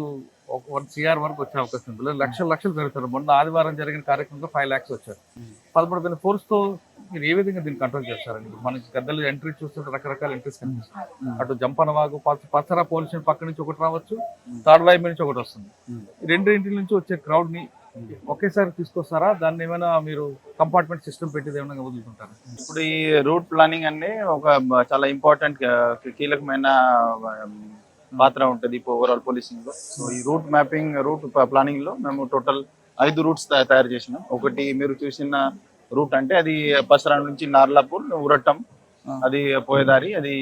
1 CR వరకు వచ్చే అవకాశం ఉంది. లక్షలు జరుగుతారు. మొన్న ఆదివారం జరిగిన కార్యక్రమంలో 5 lakhs వచ్చారు. 13,000 ఫోర్స్ తో మీరు ఏ విధంగా దీన్ని కంట్రోల్ చేస్తారండి? మనకి గద్దలు ఎంట్రీ చూస్తుంటే రకరకాల ఎంట్రీస్ కనిపిస్తుంది. అటు జంపనవాగు, పచ్చరా పోలీస్ స్టేషన్ పక్క నుంచి ఒకటి రావచ్చు, థర్డ్ వైపు నుంచి ఒకటి వస్తుంది. రెండింటి నుంచి వచ్చే క్రౌడ్ ని ఒకేసారి తీసుకొస్తారా? దాన్ని ఏమైనా మీరు కంపార్ట్మెంట్ సిస్టమ్ పెట్టి ఏమైనా వదులుతుంటారా? ఇప్పుడు ఈ రూట్ ప్లానింగ్ అనే ఒక చాలా ఇంపార్టెంట్ కీలకమైన పాత్ర ఉంటుంది ఓవరాల్ పోలీసింగ్ లో. సో ఈ రూట్ ప్లానింగ్ లో మేము టోటల్ 5 రూట్స్ తయారు చేసినాం. ఒకటి మీరు చూసిన రూట్ అంటే అది పసరా నుంచి నార్లాపూర్ ఉరట్టం, అది పోయేదారి, అది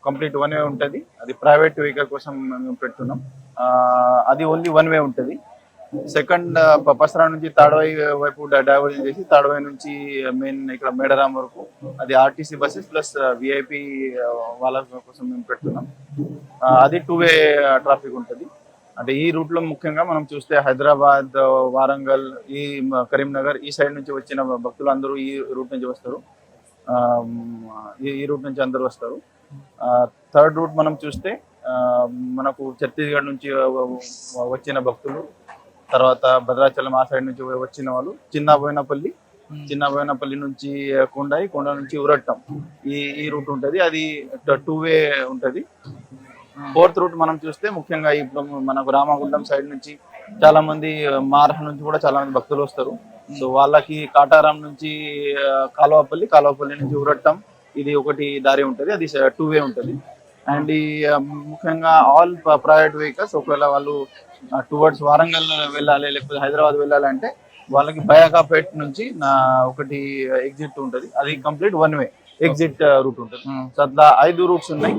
కంప్లీట్ 1 వే ఉంటుంది. అది ప్రైవేట్ వెహికల్ కోసం మేము పెడుతున్నాం. అది ఓన్లీ 1 వే ఉంటుంది. సెకండ్ పసరా నుంచి తాడవాయి వైపు డైవర్జన్ చేసి తాడవాయి నుంచి మెయిన్ ఇక్కడ మేడారం వరకు అది ఆర్టీసీ బస్సెస్ ప్లస్ విఐపి వాళ్ళ కోసం మేము పెడుతున్నాం. అది 2 వే ట్రాఫిక్ ఉంటుంది. అంటే ఈ రూట్ లో ముఖ్యంగా మనం చూస్తే హైదరాబాద్, వారంగల్, ఈ కరీంనగర్ ఈ సైడ్ నుంచి వచ్చిన భక్తులు అందరూ ఈ రూట్ నుంచి వస్తారు. ఈ రూట్ నుంచి అందరూ వస్తారు. థర్డ్ రూట్ మనం చూస్తే మనకు ఛత్తీస్గఢ్ నుంచి వచ్చిన భక్తులు, తర్వాత భద్రాచలం ఆ సైడ్ నుంచి వచ్చిన వాళ్ళు, చిన్న బోయినపల్లి నుంచి కొండ నుంచి ఉరట్టం ఈ రూట్ ఉంటుంది. అది 2 వే ఉంటుంది. ఫోర్త్ రూట్ మనం చూస్తే ముఖ్యంగా ఇప్పుడు మనకు రామగుండం సైడ్ నుంచి చాలా మంది, మహారాష్ట్ర నుంచి కూడా చాలా మంది భక్తులు వస్తారు. సో వాళ్ళకి కాటారం నుంచి కాలువపల్లి నుంచి ఉరట్టం ఇది ఒకటి దారి ఉంటుంది. అది 2 వే ఉంటుంది. అండ్ ఈ ముఖ్యంగా ఆల్ ప్రైవేట్ వెహికల్స్ ఒకవేళ వాళ్ళు టువర్డ్స్ వారంగల్ వెళ్ళాలి లేకపోతే హైదరాబాద్ వెళ్ళాలంటే వాళ్ళకి బయాకాపేట్ నుంచి ఒకటి ఎగ్జిట్ ఉంటుంది. అది కంప్లీట్ 1 వే ఎగ్జిట్ రూట్ ఉంటుంది. సో అట్లా 5 రూట్స్ ఉన్నాయి.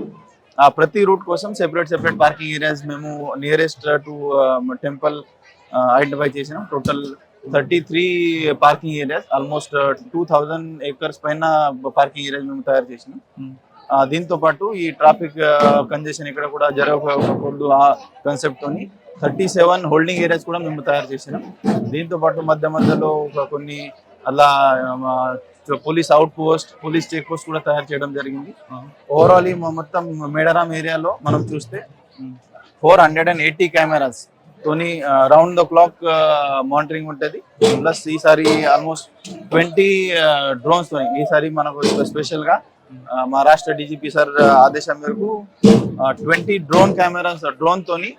ప్రతి రూట్ కోసం సెపరేట్ పార్కింగ్ ఏరియాస్ మేము నియరెస్ట్ టు టెంపుల్ ఐడెంటిఫై చేసినాం. Total 33 parking areas, almost 2000 acres పైన పార్కింగ్ ఏరియాస్ మేము తయారు చేసినాం. దీంతో పాటు ఈ ట్రాఫిక్ కంజెషన్ ఇక్కడ కూడా జరగకూడదు ఆ కాన్సెప్ట్ తోని 37 హోల్డింగ్ ఏరియాస్ కూడా మేము తయారు చేసినాం. దీంతో పాటు మధ్యలో కొన్ని అలా police outpost, police check post కూడా తయారు చేయడం జరిగింది. ఓవరాల్ ఈ మొత్తం మేడారం ఏరియాలో మనం చూస్తే 480 కెమెరాస్ తోని రౌండ్ ద క్లాక్ మానిటరింగ్ ఉంటుంది. ప్లస్ ఈసారి ఆల్మోస్ట్ 20 డ్రోన్స్ తోని ఈసారి మనకు స్పెషల్ గా మా రాష్ట్ర డీజీపీ సార్ ఆదేశం మేరకు 20 డ్రోన్ కెమెరాస్ డ్రోన్ తోని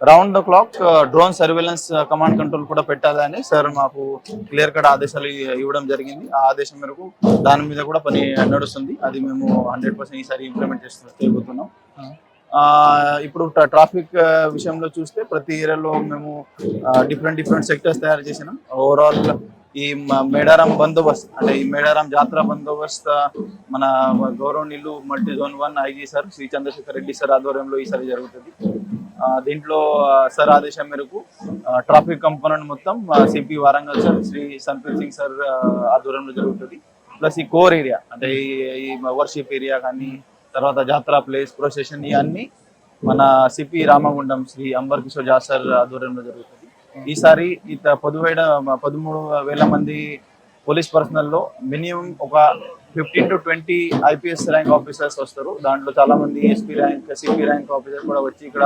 round the clock drone surveillance command control కూడా పెట్టాలని సార్ మాకు క్లియర్ కట్ ఆదేశాలు ఇవ్వడం జరిగింది. ఆ ఆదేశం మేరకు దాని మీద కూడా పని నడుస్తుంది. అది మేము 100% ఈసారి ఇంప్లిమెంట్ చేయబోతున్నాం. ఇప్పుడు ట్రాఫిక్ విషయంలో చూస్తే ప్రతి ఏరియాలో మేము డిఫరెంట్ సెక్టర్స్ తయారు చేసినాం. ఓవరాల్ ఈ మేడారం బందోబస్త్ అంటే ఈ మేడారం జాతర బందోబస్త్ మన గౌరవనీయులు multi zone 1 IG sir Shri Chandrashekar Reddy sir ఆధ్వర్యంలో ఈసారి జరుగుతుంది. దీంట్లో సార్ ఆదేశం మేరకు ట్రాఫిక్ కంపోనెంట్ మొత్తం CP Warangal sir Shri Sampeer Singh sir ఆధ్వర్యంలో జరుగుతుంది. ప్లస్ ఈ కోర్ ఏరియా అంటే ఈ వర్షిప్ ఏరియా కానీ తర్వాత జాతర ప్లేస్ ప్రొసెషన్ ఇవన్నీ మన సిపి రామగుండం శ్రీ అంబర్ కిషోర్ జా సార్ ఆధ్వర్యంలో జరుగుతుంది. ఈసారి 13,000 మంది పోలీస్ పర్సనల్ లో మినిమం ఒక 15 to 20 ఐపీఎస్ ర్యాంక్ ఆఫీసర్స్ వస్తారు. దాంట్లో చాలా మంది SP rank CP rank officer కూడా వచ్చి ఇక్కడ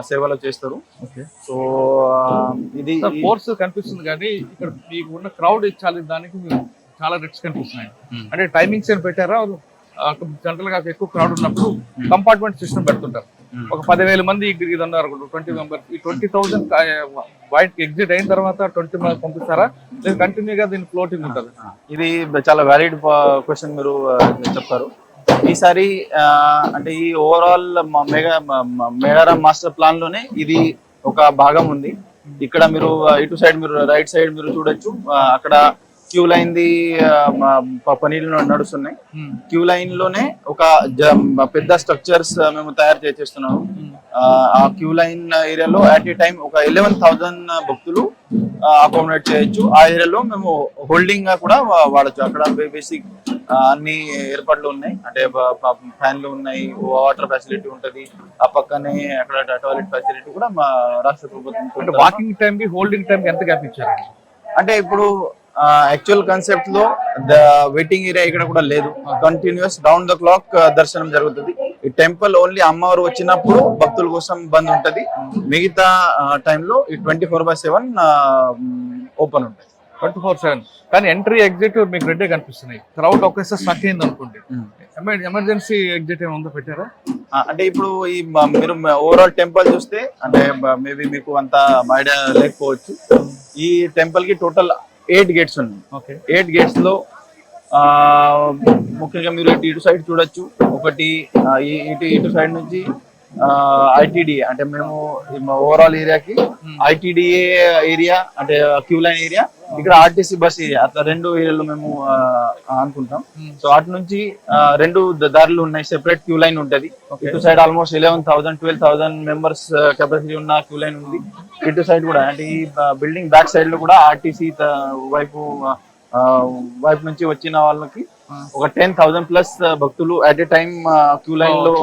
సేవలు చేస్తారు. సో ఇది ఫోర్స్ కనిపిస్తుంది కానీ ఇక్కడ మీకు ఉన్న క్రౌడ్ ఇచ్చాలి దానికి చాలా రిస్క్ కనిపిస్తున్నాయి. అంటే టైమింగ్స్ ఏం పెట్టారా? జనరల్ గా ఎక్కువ క్రౌడ్ ఉన్నప్పుడు కంపార్ట్మెంట్ సిస్టమ్ పెడుతుంటారు. ఒక 10,000 మంది ఇది ఉన్నారు 20 మెంబర్స్. ఈ 20,000 బయటకి ఎగ్జిట్ అయిన తర్వాత 20 మంది పంపిస్తారా లేదా కంటిన్యూగా దీని ఫ్లోటింగ్ ఉంటుంది? ఇది చాలా వ్యాలిడ్ క్వశ్చన్ మీరు చెప్తారు. ఈసారి అంటే ఈ ఓవరాల్ మేడారం మాస్టర్ ప్లాన్ లోనే ఇది ఒక భాగం ఉంది. ఇక్కడ మీరు ఇటు సైడ్ మీరు రైట్ సైడ్ మీరు చూడొచ్చు. అక్కడ క్యూ లైన్ ది పనులు నడుస్తున్నాయి. క్యూ లైన్ లోనే ఒక పెద్ద స్ట్రక్చర్స్ మేము తయారు చేస్తున్నాము. ఆ క్యూ లైన్ ఏరియాలో అట్ ఏ టైం ఒక 11,000 భక్తులు అకామిడేట్ చేయొచ్చు. ఆ ఏరియాలో మేము హోల్డింగ్ గా కూడా వాడచ్చు. అక్కడ బేసిక్ అన్ని ఏర్పాట్లు ఉన్నాయి. అంటే ఫ్యాన్లు ఉన్నాయి, వాటర్ ఫెసిలిటీ ఉంటది. ఆ పక్కనే అక్కడ టాయిలెట్ ఫెసిలిటీ కూడా మా రాష్ట్ర ప్రభుత్వం. వాకింగ్ టైం కి హోల్డింగ్ టైం ఎంత గ్యాప్ ఇచ్చారు? అంటే ఇప్పుడు యాక్చువల్ కాన్సెప్ట్ లో వెయిటింగ్ ఏరియా ఇక్కడ కూడా లేదు. కంటిన్యూస్ రౌండ్ ద క్లాక్ దర్శనం జరుగుతుంది. ఈ టెంపుల్ ఓన్లీ అమ్మవారు వచ్చినప్పుడు భక్తుల కోసం బంద్ ఉంటది. మిగతా టైంలో ఈ 24/7 ఓపెన్ ఉంటుంది. 24/7 కానీ ఎంట్రీ ఎగ్జిట్ మీకు రెడ్డే కనిపిస్తున్నాయి. క్రౌడ్ ఒకేసారి స్టక్ అయింది అనుకోండి. ఎమర్జెన్సీ ఎగ్జిట్ ఏమైనా ఉందో పెట్టారా? అంటే ఇప్పుడు ఈ మీరు ఓవరాల్ టెంపుల్ చూస్తే అంటే మేబీ మీకు అంత ఐడియా లేకపోవచ్చు. ఈ టెంపుల్ కి టోటల్ 8 గేట్స్ ఉన్నాయి. 8 గేట్స్ లో ముఖ్యంగా మీరు ఇటు సైడ్ చూడొచ్చు. ఒకటి ఇటు సైడ్ నుంచి ఐటీడీఏ అంటే మేము ఓవరాల్ ఏరియాకి ఐటీడీఏ ఏరియా అంటే క్యూ లైన్ ఏరియా, ఇక్కడ ఆర్టీసీ బస్ ఏరియా, అట్లా 2 ఏరియాలు మేము అనుకుంటాం. సో అటు నుంచి 2 దారులు ఉన్నాయి. సెపరేట్ క్యూ లైన్ ఉంటది. ఇటు సైడ్ ఆల్మోస్ట్ 11,000 12,000 మెంబర్స్ కెపాసిటీ ఉన్న క్యూ లైన్ ఉంది. ఇటు సైడ్ కూడా అంటే ఈ బిల్డింగ్ బ్యాక్ సైడ్ లో కూడా ఆర్టీసీ వైపు నుంచి వచ్చిన వాళ్ళకి ఒక 10,000 ప్లస్ భక్తులు at a time queue line లో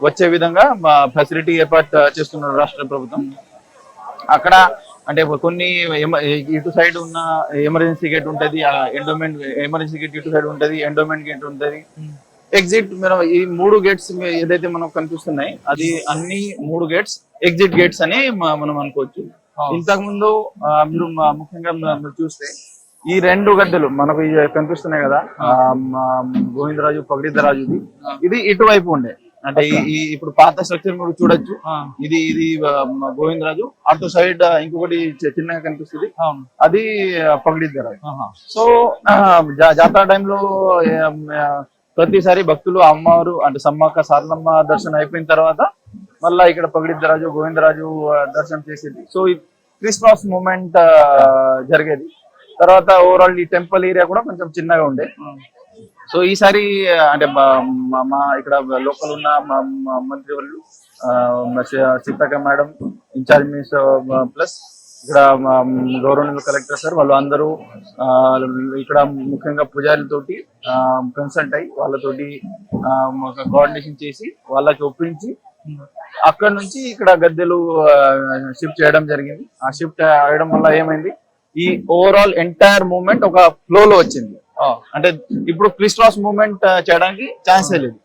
వచ్చే విధంగా ఫెసిలిటీ ఏర్పాటు చేస్తున్నారు రాష్ట్ర ప్రభుత్వం. అక్కడ అంటే కొన్ని ఇటు సైడ్ ఉన్న ఎమర్జెన్సీ గేట్ ఉంటది, ఎండోమెంట్ ఎమర్జెన్సీ గేట్ ఇటు సైడ్ ఉంటది, ఎండోమెంట్ గేట్ ఉంటది. ఎగ్జిట్ మనం ఈ 3 గేట్స్ ఏదైతే మనకు కనిపిస్తున్నాయి అది అన్ని 3 గేట్స్ ఎగ్జిట్ గేట్స్ అని మనం అనుకోవచ్చు. ఇంతకు ముందు మీరు ముఖ్యంగా మీరు చూస్తే ఈ 2 గద్దెలు మనకు కనిపిస్తున్నాయి కదా, గోవిందరాజు పగడిద్దరాజుది, ఇది ఇటువైపు ఉండే. అంటే ఈ ఇప్పుడు పాత స్ట్రక్చర్ మీరు చూడొచ్చు. ఇది గోవిందరాజు. అటు సైడ్ ఇంకొకటి చిన్నగా కనిపిస్తుంది, అది పగడిద్దరాజు. సో జాతర టైంలో ప్రతిసారి భక్తులు అమ్మవారు అంటే సమ్మక్క సారలమ్మ దర్శనం అయిపోయిన తర్వాత మళ్ళా ఇక్కడ పగడిద్దరాజు గోవిందరాజు దర్శనం చేసేది. సో ఈ క్రిస్మస్ మూమెంట్ జరిగేది. తర్వాత ఓవరాల్ ఈ టెంపుల్ ఏరియా కూడా కొంచెం చిన్నగా ఉండే. సో ఈసారి అంటే మా ఇక్కడ లోకల్ ఉన్న మంత్రి వాళ్ళు Seethakka madam incharge minister plus ఇక్కడ గవర్నమెంట్ కలెక్టర్ సార్ వాళ్ళు అందరూ ఇక్కడ ముఖ్యంగా పూజారులతోటి కన్సల్ట్ అయ్యి వాళ్ళతోటి కోఆర్డినేషన్ చేసి వాళ్ళకి ఒప్పించి అక్కడ నుంచి ఇక్కడ గద్దెలు షిఫ్ట్ చేయడం జరిగింది. ఆ షిఫ్ట్ అయ్యడం వల్ల ఏమైంది, ఈ ఓవరాల్ ఎంటైర్ మూవ్మెంట్ ఒక ఫ్లో లో వచ్చింది. అంటే ఇప్పుడు క్రిస్మస్ మూవ్మెంట్ చేయడానికి ఛాన్సే లేదు.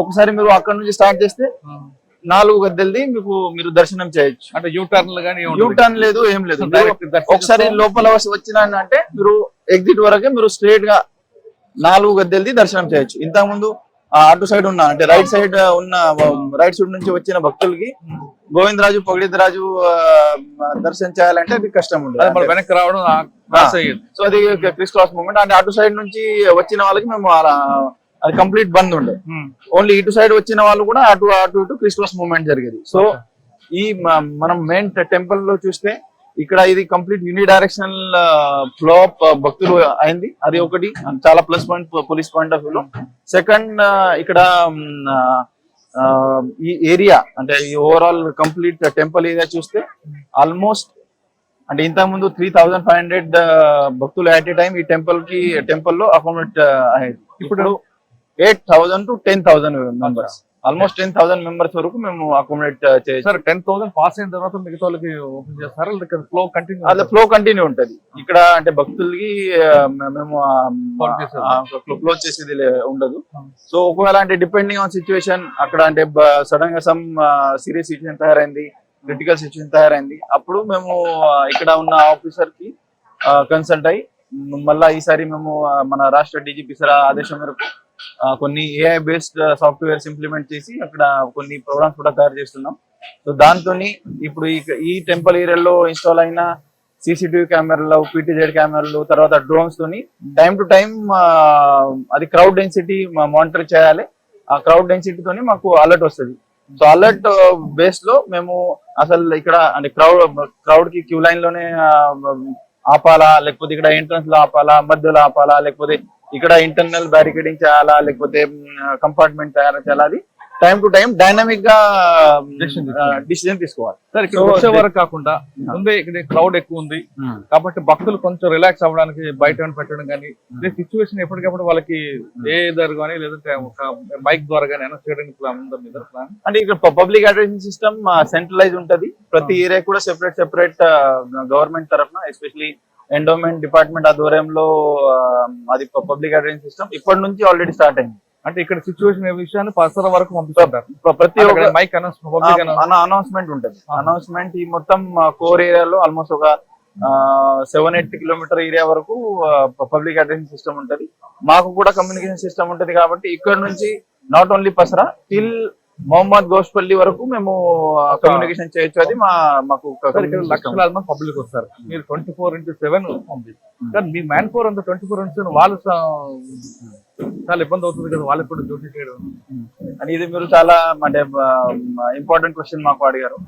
ఒకసారి మీరు అక్కడ నుంచి స్టార్ట్ చేస్తే 4 గద్దెలది మీరు దర్శనం చేయొచ్చు. అంటే యూటర్న్ లేదు, ఏం లేదు. ఒకసారి లోపల వచ్చిన అంటే మీరు ఎగ్జిట్ వరకే మీరు స్ట్రేట్ గా 4 గద్దెలది దర్శనం చేయొచ్చు. ఇంతకు ముందు అటు సైడ్ ఉన్న అంటే రైట్ సైడ్ ఉన్న రైట్ సైడ్ నుంచి వచ్చిన భక్తులకి గోవిందరాజు పొగిడితరాజు దర్శనం చేయాలంటే అది కష్టం అది మరి ఉండదు. వెనక్కి రావడం సో అది క్రిస్ క్రాస్ మూమెంట్ అంటే అటు సైడ్ నుంచి వచ్చిన వాళ్ళకి మేము అది కంప్లీట్ బంద్ ఉండే. ఓన్లీ ఇటు సైడ్ వచ్చిన వాళ్ళు కూడా అటు అటు ఇటు క్రిస్ క్రాస్ మూమెంట్ జరిగేది. సో ఈ మనం మెయిన్ టెంపుల్ లో చూస్తే ఇక్కడ ఇది complete uni directional flow of భక్తులు అయింది. అది ఒకటి చాలా plus point police point of వ్యూలో. సెకండ్ ఇక్కడ ఈ ఏరియా అంటే ఈ ఓవరాల్ కంప్లీట్ టెంపుల్ ఏరియా చూస్తే ఆల్మోస్ట్ అంటే ఇంతకు ముందు 3500 భక్తులు అట్ ఏ టైం ఈ టెంపుల్ లో అకామిడేట్ అయ్యేది. ఇప్పుడు 8000 to 10,000 మెంబర్స్, ఆల్మోస్ట్ 10,000 మెంబర్స్ వరకు మేము అకామిడేట్ చేయొచ్చు. సార్ 10,000 పాస్ అయిన తర్వాత మిగతా వాళ్ళకి ఓపెన్ చేస్తారా? ఫ్లో కంటిన్యూ అదే ఫ్లో కంటిన్యూ ఉంటది ఇక్కడ. అంటే భక్తులకి మేము క్లోజ్ చేసేది ఉండదు. సో ఒకవేళ అంటే డిపెండింగ్ ఆన్ సిచ్యువేషన్ అక్కడ అంటే సడన్ గా సమ్ సీరియస్ సిచ్యువేషన్ తయారైంది, క్రిటికల్ సిచ్యువేషన్ తయారైంది, అప్పుడు మేము ఇక్కడ ఉన్న ఆఫీసర్ కి కన్సల్ట్ అయ్యి మళ్ళా ఈసారి మేము మన రాష్ట్ర డీజీపీ సార్ ఆదేశం మేరకు కొన్ని ఏఐ బేస్డ్ సాఫ్ట్వేర్స్ ఇంప్లిమెంట్ చేసి అక్కడ కొన్ని ప్రోగ్రామ్స్ కూడా తయారు చేస్తున్నాం. సో దాంతో ఇప్పుడు ఈ టెంపుల్ ఏరియాలో ఇన్స్టాల్ అయిన CCTV కెమెరాలు, PTZ కెమెరాలు, తర్వాత డ్రోన్స్ తోని టైం టు టైం అది క్రౌడ్ డెన్సిటీ మానిటర్ చేయాలి. ఆ క్రౌడ్ డెన్సిటీ తోని మాకు అలర్ట్ వస్తుంది. సో అలర్ట్ బేస్ లో మేము అసలు ఇక్కడ అంటే క్రౌడ్ కి క్యూ లైన్ లోనే ఆపాలా, లేకపోతే ఇక్కడ ఎంట్రన్స్ లో ఆపాలా, మధ్యలో ఆపాలా, లేకపోతే ఇక్కడ ఇంటర్నల్ బ్యారికేడింగ్ చేయాలా, లేకపోతే కంపార్ట్మెంట్ తయారు చేయాలా, అది టైం టు టైం డైనమిక్ గా డిసిజన్ తీసుకోవాలి. సార్ ఇక్కడ వచ్చే వరకు కాకుండా ముందే ఇక్కడ క్రౌడ్ ఎక్కువ ఉంది కాబట్టి భక్తులు కొంచెం రిలాక్స్ అవ్వడానికి బయట పెట్టడం కానీ సిచ్యువేషన్ ఎప్పటికప్పుడు వాళ్ళకి ఏ ద్వారా కానీ లేదంటే ఒక మైక్ ద్వారా కానీ అనౌన్స్ చేయడానికి ప్లాన్ ఉందా మీ ప్లాన్? అంటే ఇక్కడ పబ్లిక్ అడ్రసింగ్ సిస్టమ్ సెంట్రలైజ్ ఉంటది. ప్రతి ఏరియా కూడా సెపరేట్ గవర్నమెంట్ తరఫున ఎస్పెషలీ ఎండోమెంట్ డిపార్ట్మెంట్ ఆధ్వర్యంలో అది పబ్లిక్ అడ్రసింగ్ సిస్టమ్ ఇప్పటి నుంచి ఆల్రెడీ స్టార్ట్ అయింది. అంటే ఇక్కడ సిచ్యువేషన్ విషయాన్ని పరిసర వరకు పంపిస్తుంటారు. ప్రతి ఒక్క మైక్ అనౌన్స్మెంట్ ఉంటుంది. అనౌన్స్మెంట్ ఈ మొత్తం కోర్ ఏరియాలో ఆల్మోస్ట్ ఒక 7-8 కిలోమీటర్ ఏరియా వరకు పబ్లిక్ అడ్రసింగ్ సిస్టమ్ ఉంటది. మాకు కూడా కమ్యూనికేషన్ సిస్టమ్ ఉంటది కాబట్టి ఇక్కడ నుంచి not only Pasara till Mohammed Goshpalli వరకు మేము కమ్యూనికేషన్ చేయొచ్చు. అది మాకు లక్షలాది మంది పబ్లిక్ వస్తారు. మీరు 24/7 పంపిస్తారు కానీ మీ మ్యాన్ పవర్ అంతా 24/7 వాళ్ళు చాలా ఇబ్బంది అవుతుంది కదా వాళ్ళకి కూడా డ్యూటీ చేయడం. అని ఇది మీరు చాలా అంటే ఇంపార్టెంట్ క్వశ్చన్ మాకు అడిగారు.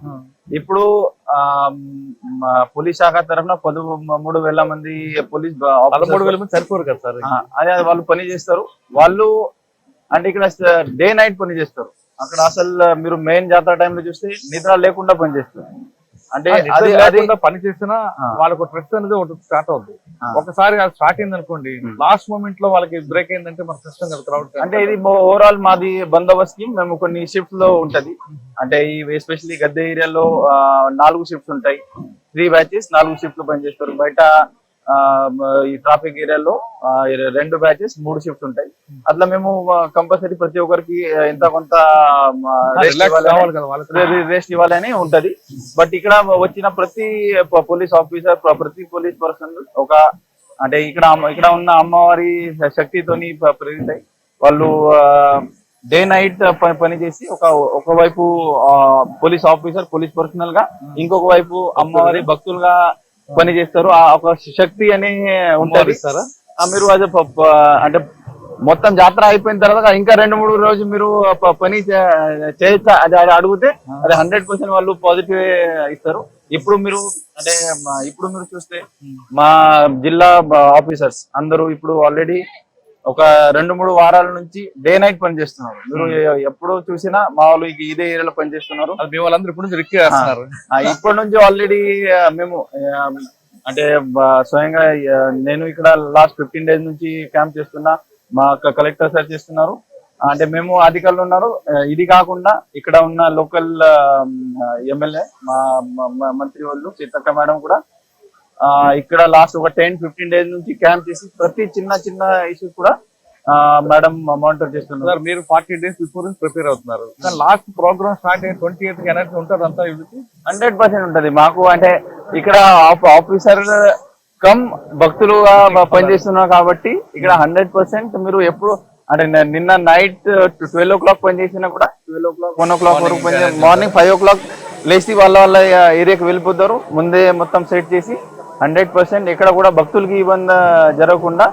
ఇప్పుడు పోలీస్ శాఖ తరఫున 13,000 మంది పోలీస్ 13,000 మంది సరిపోరు కదా సార్. అదే వాళ్ళు పని చేస్తారు. వాళ్ళు అంటే ఇక్కడ డే నైట్ పని చేస్తారు. అక్కడ అసలు మీరు మెయిన్ జాతర టైంలో చూస్తే నిద్ర లేకుండా పని చేస్తారు. అంటే అది పని చేసినా వాళ్ళకు స్ట్రెస్ అనేది ఒకటి స్టార్ట్ అవుతుంది. ఒకసారి అది స్టార్ట్ అయింది అనుకోండి, లాస్ట్ మూమెంట్ లో వాళ్ళకి బ్రేక్ అయిందంటే మన కష్టం కదా క్రౌడ్. అంటే ఇది ఓవరాల్ మాది బందోబస్తు మేము కొన్ని షిఫ్ట్స్ లో ఉంటది. అంటే ఈ ఎస్పెషల్లీ గద్దె ఏరియాలో 4 షిఫ్ట్స్ ఉంటాయి. 3 బ్యాచెస్ 4 షిఫ్ట్లు పనిచేస్తారు. బయట ఈ ట్రాఫిక్ ఏరియాలో 2 బ్యాచెస్ 3 షిఫ్ట్స్ ఉంటాయి. అట్లా మేము కంపల్సరీ ప్రతి ఒక్కరికి ఎంత కొంత రెస్ట్ ఇవ్వాలని ఉంటది. బట్ ఇక్కడ వచ్చిన ప్రతి పోలీస్ ఆఫీసర్, ప్రతి పోలీస్ పర్సన్ ఒక అంటే ఇక్కడ ఉన్న అమ్మవారి శక్తితోని ప్రేరితాయి. వాళ్ళు డే నైట్ పని చేసి ఒకవైపు పోలీస్ ఆఫీసర్, పోలీస్ పర్సనల్ గా, ఇంకొక వైపు అమ్మవారి భక్తులుగా పని చేస్తారు. ఆ ఒక శక్తి అని ఉంటుంది. మీరు అదే అంటే మొత్తం జాతర అయిపోయిన తర్వాత ఇంకా 2-3 రోజులు మీరు పని చేయొచ్చా అది అడిగితే అది 100% వాళ్ళు పాజిటివ్ ఇస్తారు. ఇప్పుడు మీరు చూస్తే మా జిల్లా ఆఫీసర్స్ అందరూ ఇప్పుడు ఆల్రెడీ ఒక 2-3 వారాల నుంచి డే నైట్ పని చేస్తున్నారు. మీరు ఎప్పుడు చూసినా మా వాళ్ళు ఇదే ఏరియాలో పని చేస్తున్నారు. ఇప్పటి నుంచి ఆల్రెడీ మేము అంటే స్వయంగా నేను ఇక్కడ లాస్ట్ 15 days నుంచి క్యాంప్ చేస్తున్నా. మా కలెక్టర్ సార్ చేస్తున్నారు. అంటే మేము అధికారులు ఉన్నారు. ఇది కాకుండా ఇక్కడ ఉన్న లోకల్ ఎమ్మెల్యే మా మంత్రి వాళ్ళు సీతక్క మేడం కూడా ఇక్కడ లాస్ట్ ఒక 10-15 days నుంచి క్యాంప్ చేసి ప్రతి చిన్న ఇష్యూస్ కూడా మేడం మానిటర్ చేస్తున్నారు. మీరు 40 days బిఫోర్ ప్రిపేర్ అవుతున్నారు. లాస్ట్ ప్రోగ్రామ్ స్టార్ట్ అయ్యి 28th ఎనర్జీ ఉంటుంది అంతా 100% ఉంటది మాకు. అంటే ఇక్కడ ఆఫీసర్ కమ్ భక్తులుగా పనిచేస్తున్నారు కాబట్టి ఇక్కడ 100% మీరు ఎప్పుడు అంటే నిన్న నైట్ 12 o'clock పని చేసినా కూడా 12 o'clock 1 o'clock వరకు పని చేసి మార్నింగ్ 5 o'clock లేచి వాళ్ళ ఏరియాకి వెళ్ళిపోతారు. ముందే మొత్తం సెట్ చేసి 100% ఎక్కడ కూడా భక్తులకి ఇబ్బంది జరగకుండా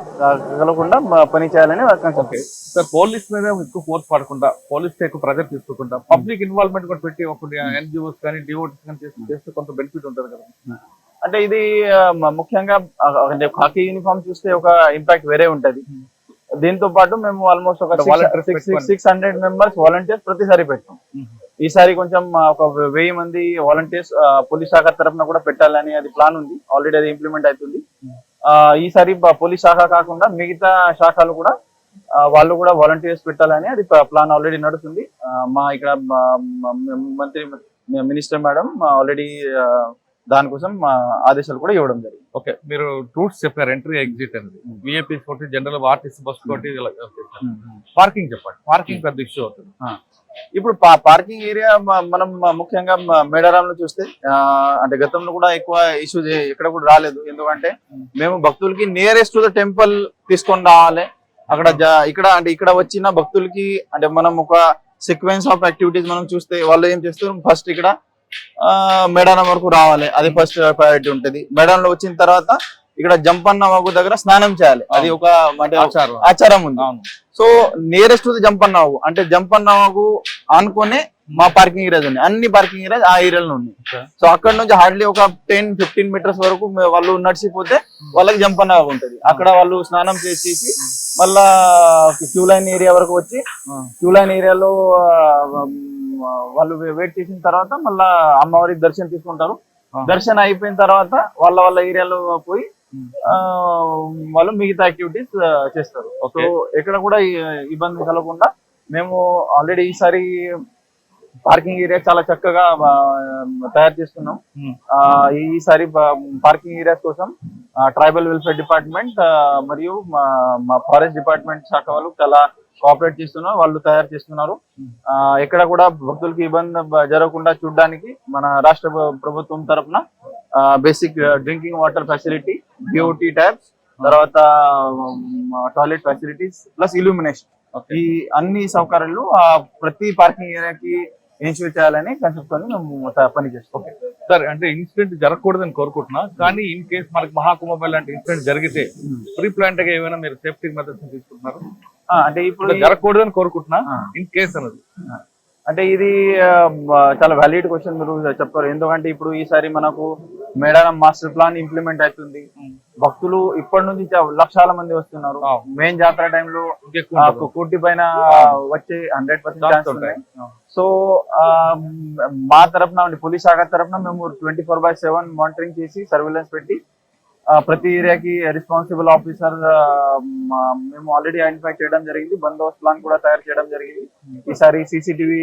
పని చేయాలని ఓకే సార్, పోలీస్ మీద ఎక్కువ ఫోర్స్ పడకుండా, పోలీస్ ఎక్కువ ప్రెజర్ తీసుకోకుండా పబ్లిక్ ఇన్వాల్వ్మెంట్ కూడా పెట్టి ఒక ఎన్జిఓస్ కానీ డివోటీస్ కానీ చేస్తే కొంత బెనిఫిట్ ఉంటుంది కదా. అంటే ఇది ముఖ్యంగా అంటే హాకీ యూనిఫామ్ చూస్తే ఒక ఇంపాక్ట్ వేరే ఉంటది. దీంతో పాటు మేము ఆల్మోస్ట్ ఒక 600 మెంబర్స్ వాలంటీర్స్ ప్రతిసారి పెట్టాం. ఈసారి కొంచెం ఒక 1000 మంది వాలంటీర్స్ పోలీస్ శాఖ తరఫున కూడా పెట్టాలని అది ప్లాన్ ఉంది. ఆల్రెడీ అది ఇంప్లిమెంట్ అవుతుంది. ఈసారి పోలీస్ శాఖ కాకుండా మిగతా శాఖలు కూడా వాళ్ళు కూడా వాలంటీర్స్ పెట్టాలని అది ప్లాన్ ఆల్రెడీ నడుస్తుంది. మా ఇక్కడ మంత్రి మినిస్టర్ మేడం ఆల్రెడీ దానికోసం ఆదేశాలు కూడా ఇవ్వడం జరిగింది. ఓకే, మీరు రూట్స్ చెప్పారు, ఎంట్రీ ఎగ్జిట్ అనేది విఐపీ తోటి జనరల్ ఆర్టీసీ బస్ తోటి. పార్కింగ్ చెప్పండి, పార్కింగ్ పెద్ద ఇష్యూ అవుతుంది. ఇప్పుడు పార్కింగ్ ఏరియా మనం ముఖ్యంగా మేడారంలో చూస్తే అంటే గతంలో కూడా ఎక్కువ ఇష్యూస్ ఎక్కడ కూడా రాలేదు. ఎందుకంటే మేము భక్తులకి నియరెస్ట్ టు ద టెంపుల్ తీసుకొని రావాలి. అక్కడ ఇక్కడ వచ్చిన భక్తులకి అంటే మనం ఒక సీక్వెన్స్ ఆఫ్ యాక్టివిటీస్ మనం చూస్తే వాళ్ళు ఏం చేస్తారు, ఫస్ట్ ఇక్కడ మేడారం వరకు రావాలి, అది ఫస్ట్ ప్రయారిటీ ఉంటది. మేడారంలో వచ్చిన తర్వాత ఇక్కడ జంపన్న వాగు దగ్గర స్నానం చేయాలి, అది ఒక అంటే ఆచారం ఉంది. సో నియరెస్ట్ జంపన్న వాగు అంటే జంపన్న వాగు ఆనుకునే మా పార్కింగ్ ఏరియాస్ ఉన్నాయి. అన్ని పార్కింగ్ ఏరియాస్ ఆ ఏరియాలో ఉన్నాయి. సో అక్కడ నుంచి హార్డ్లీ ఒక 10-15 మీటర్స్ వరకు వాళ్ళు నడిచిపోతే వాళ్ళకి జంపన్న వాగు ఉంటది. అక్కడ వాళ్ళు స్నానం చేసి మళ్ళా క్యూ లైన్ ఏరియా వరకు వచ్చి క్యూ లైన్ ఏరియాలో వాళ్ళు వెయిట్ చేసిన తర్వాత మళ్ళా అమ్మవారికి దర్శనం తీసుకుంటారు. దర్శనం అయిపోయిన తర్వాత వాళ్ళ ఏరియాలో పోయి వాళ్ళు మిగతా యాక్టివిటీస్ చేస్తారు. సో ఎక్కడ కూడా ఇబ్బంది కలగకుండా మేము ఆల్రెడీ ఈసారి పార్కింగ్ ఏరియా చాలా చక్కగా తయారు చేస్తున్నాం. ఈసారి పార్కింగ్ ఏరియాస్ కోసం ట్రైబల్ వెల్ఫేర్ డిపార్ట్మెంట్ మరియు మా ఫారెస్ట్ డిపార్ట్మెంట్ శాఖ వాళ్ళు చాలా కోఆపరేట్ చేస్తున్నారు, వాళ్ళు తయారు చేస్తున్నారు. ఎక్కడ కూడా భక్తులకి ఇబ్బంది జరగకుండా చూడడానికి మన రాష్ట్ర ప్రభుత్వం తరఫున basic drinking water facility, BOT taps, తర్వాత టాయిలెట్ ఫెసిలిటీస్ ప్లస్ ఇల్యూమినేషన్, ఈ అన్ని సౌకర్యాలు ప్రతి పార్కింగ్ ఏరియాకి ఇన్స్యూర్ చేయాలని కన్సెప్ట్ తో మేము పని చేస్తాం. సార్, అంటే ఇన్సిడెంట్ జరగకూడదని కోరుకుంటున్నా, కానీ ఇన్ కేసు మనకి మహాకుంభమేళ లాంటి ఇన్సిడెంట్ జరిగితే ప్రీ ప్లాంట్ గా ఏమైనా మీరు సేఫ్టీ మెథడ్స్ తీసుకుంటున్నారు? అంటే ఇప్పుడు జరగకూడదని కోరుకుంటున్నా, ఇన్ కేసు అన్నది అంటే ఇది చాలా వ్యాలిడ్ క్వశ్చన్ మీరు చెప్పారు. ఎందుకంటే ఇప్పుడు ఈసారి మనకు మేడారం మాస్టర్ ప్లాన్ ఇంప్లిమెంట్ అవుతుంది. భక్తులు ఇప్పటి నుంచి లక్షల మంది వస్తున్నారు. మెయిన్ జాతర టైంలో 1 కోటి పైన వచ్చే 100% ఛాన్స్ ఉన్నాయి. సో మా తరఫున పోలీస్ శాఖ తరఫున మేము 24/7 మానిటరింగ్ చేసి సర్వేలెన్స్ పెట్టి ప్రతి ఏరియాకి రెస్పాన్సిబుల్ ఆఫీసర్ మేము ఆల్రెడీ ఐడెంటిఫై చేయడం జరిగింది. బందోబస్తు ప్లాన్ కూడా తయారు చేయడం జరిగింది. ఈసారి CCTV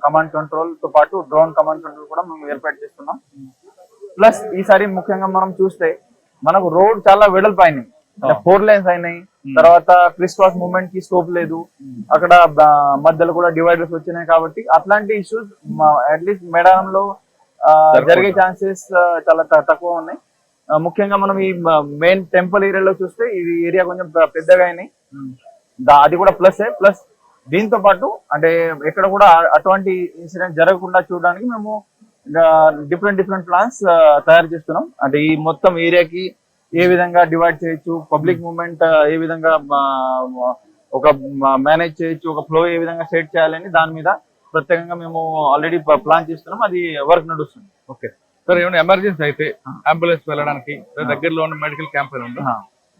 కమాండ్ కంట్రోల్ తో పాటు డ్రోన్ కమాండ్ కంట్రోల్ కూడా మేము ఏర్పాటు చేస్తున్నాం. ప్లస్ ఈసారి ముఖ్యంగా మనం చూస్తే మనకు రోడ్ చాలా వెడల్పు అయినాయి, 4 lanes అయినాయి. తర్వాత క్రిస్ క్రాస్ మూవ్మెంట్ కి స్కోప్ లేదు, అక్కడ మధ్యలో కూడా డివైడర్స్ వచ్చినాయి. కాబట్టి అట్లాంటి ఇష్యూస్ అట్లీస్ట్ మేడారంలో జరిగే ఛాన్సెస్ చాలా తక్కువ ఉన్నాయి. ముఖ్యంగా మనం ఈ మెయిన్ టెంపుల్ ఏరియాలో చూస్తే ఈ ఏరియా కొంచెం పెద్దగా అయినాయి, అది కూడా ప్లస్ దీంతో పాటు అంటే ఎక్కడ కూడా అటువంటి ఇన్సిడెంట్ జరగకుండా చూడడానికి మేము డిఫరెంట్ ప్లాన్స్ తయారు చేస్తున్నాం. అంటే ఈ మొత్తం ఏరియాకి ఏ విధంగా డివైడ్ చేయొచ్చు, పబ్లిక్ మూవ్మెంట్ ఏ విధంగా ఒక మేనేజ్ చేయొచ్చు, ఒక ఫ్లో ఏ విధంగా సెట్ చేయాలని దాని మీద ప్రత్యేకంగా మేము ఆల్రెడీ ప్లాన్ చేస్తున్నాం. అది వర్క్ నడుస్తుంది. ఓకే సార్, ఏమైనా ఎమర్జెన్సీ అయితే అంబులెన్స్ వెళ్ళడానికి దగ్గరలో ఉన్న మెడికల్ క్యాంప్ ఉంది?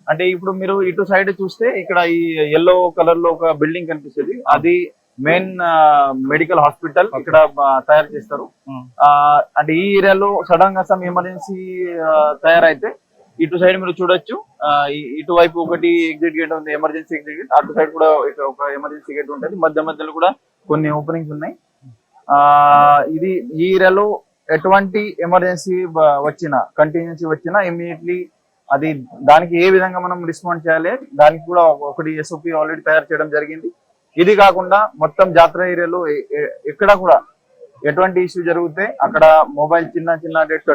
అంటే ఇప్పుడు మీరు ఇటు సైడ్ చూస్తే ఇక్కడ ఈ yellow కలర్ లో ఒక బిల్డింగ్ కనిపిస్తుంది, అది మెయిన్ మెడికల్ హాస్పిటల్ ఇక్కడ తయారు చేస్తారు. అంటే ఈ ఏరియాలో సడన్ గా సమ్ ఎమర్జెన్సీ తయారైతే ఇటు సైడ్ మీరు చూడొచ్చు, ఇటువైపు ఒకటి ఎగ్జిట్ గేట్ ఉంది, ఎమర్జెన్సీ ఎగ్జిట్ గేట్. అటు సైడ్ కూడా ఒక ఎమర్జెన్సీ గేట్ ఉంటుంది. మధ్యలో కూడా కొన్ని ఓపెనింగ్స్ ఉన్నాయి. ఇది ఈ ఏరియాలో ఎటువంటి ఎమర్జెన్సీ వచ్చినా, కంటిన్యూన్సీ వచ్చినా ఇమ్మీడియట్లీ అది దానికి ఏ విధంగా మనం రెస్పాండ్ చేయాలి, దానికి కూడా ఒకటి SOP ఆల్రెడీ తయారు చేయడం జరిగింది. ఇది కాకుండా మొత్తం జాతర ఏరియాలో ఎక్కడ కూడా ఎటువంటి ఇష్యూ జరిగితే అక్కడ మొబైల్ చిన్న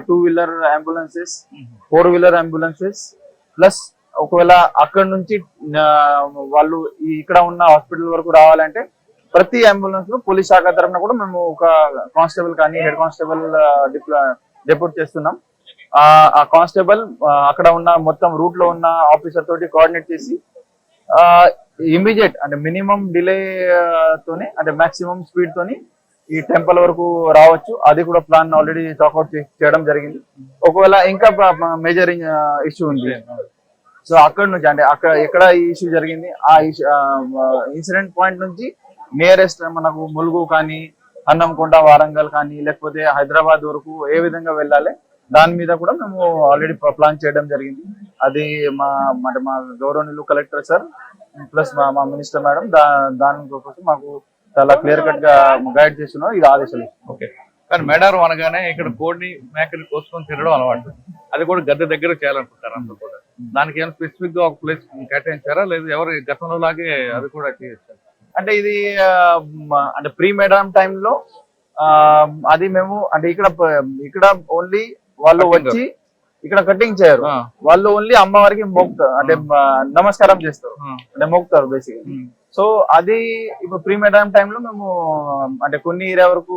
2-wheeler ambulances, 4-wheeler ambulances plus ఒకవేళ అక్కడ నుంచి వాళ్ళు ఇక్కడ ఉన్న హాస్పిటల్ వరకు రావాలంటే ప్రతి అంబులెన్స్ లో పోలీస్ శాఖ తరఫున కూడా మేము ఒక కానిస్టేబుల్ కానీ హెడ్ కానిస్టేబుల్ డిప్యూట్ చేస్తున్నాం. ఆ కానిస్టేబుల్ అక్కడ ఉన్న మొత్తం రూట్ లో ఉన్న ఆఫీసర్ తోటి కోఆర్డినేట్ చేసి ఇమీడియట్ అంటే మినిమం డిలే తోని అంటే మాక్సిమం స్పీడ్ తోని ఈ టెంపుల్ వరకు రావచ్చు. అది కూడా ప్లాన్ ఆల్రెడీ టాక్అవుట్ చేయడం జరిగింది. ఒకవేళ ఇంకా మేజర్ ఇష్యూ ఉంది సో అక్కడ నుంచి అంటే అక్కడ ఎక్కడ ఈ ఇష్యూ జరిగింది ఆ ఇన్సిడెంట్ పాయింట్ నుంచి నియరెస్ట్ మనకు ములుగు కానీ హన్నంకొండ వారంగల్ కానీ లేకపోతే హైదరాబాద్ వరకు ఏ విధంగా వెళ్ళాలి దాని మీద కూడా మేము ఆల్రెడీ ప్లాన్ చేయడం జరిగింది. అది మా గౌరవనీయులు కలెక్టర్ సార్ ప్లస్ మా మినిస్టర్ మేడం దాని కోసం మాకు చాలా క్లియర్ కట్ గా గైడ్ చేస్తున్నాం. ఇది ఆదేశాలు. ఓకే, కానీ మేడారం అనగానే ఇక్కడ కోడిని మేకని కోసుకొని తినడం అలవాటు, అది కూడా గద్దె దగ్గర చేయాలనుకుంటారు అందరూ కూడా. దానికి ఏమైనా స్పెసిఫిక్ గా ఒక ప్లేస్ కేటాయించారా లేదు ఎవరు గతంలో లాగే అది కూడా చేయొచ్చారు? అంటే ఇది అంటే ప్రీ మేడారం టైంలో అది మేము అంటే ఇక్కడ ఓన్లీ వాళ్ళు వచ్చి ఇక్కడ కటింగ్ చేయరు, వాళ్ళు ఓన్లీ అమ్మవారికి మోగుతారు అంటే నమస్కారం చేస్తారు అంటే మోగుతారు బేసిక్. సో అది ఇప్పుడు ప్రీ మేడారం టైంలో మేము అంటే కొన్ని ఏరియా వరకు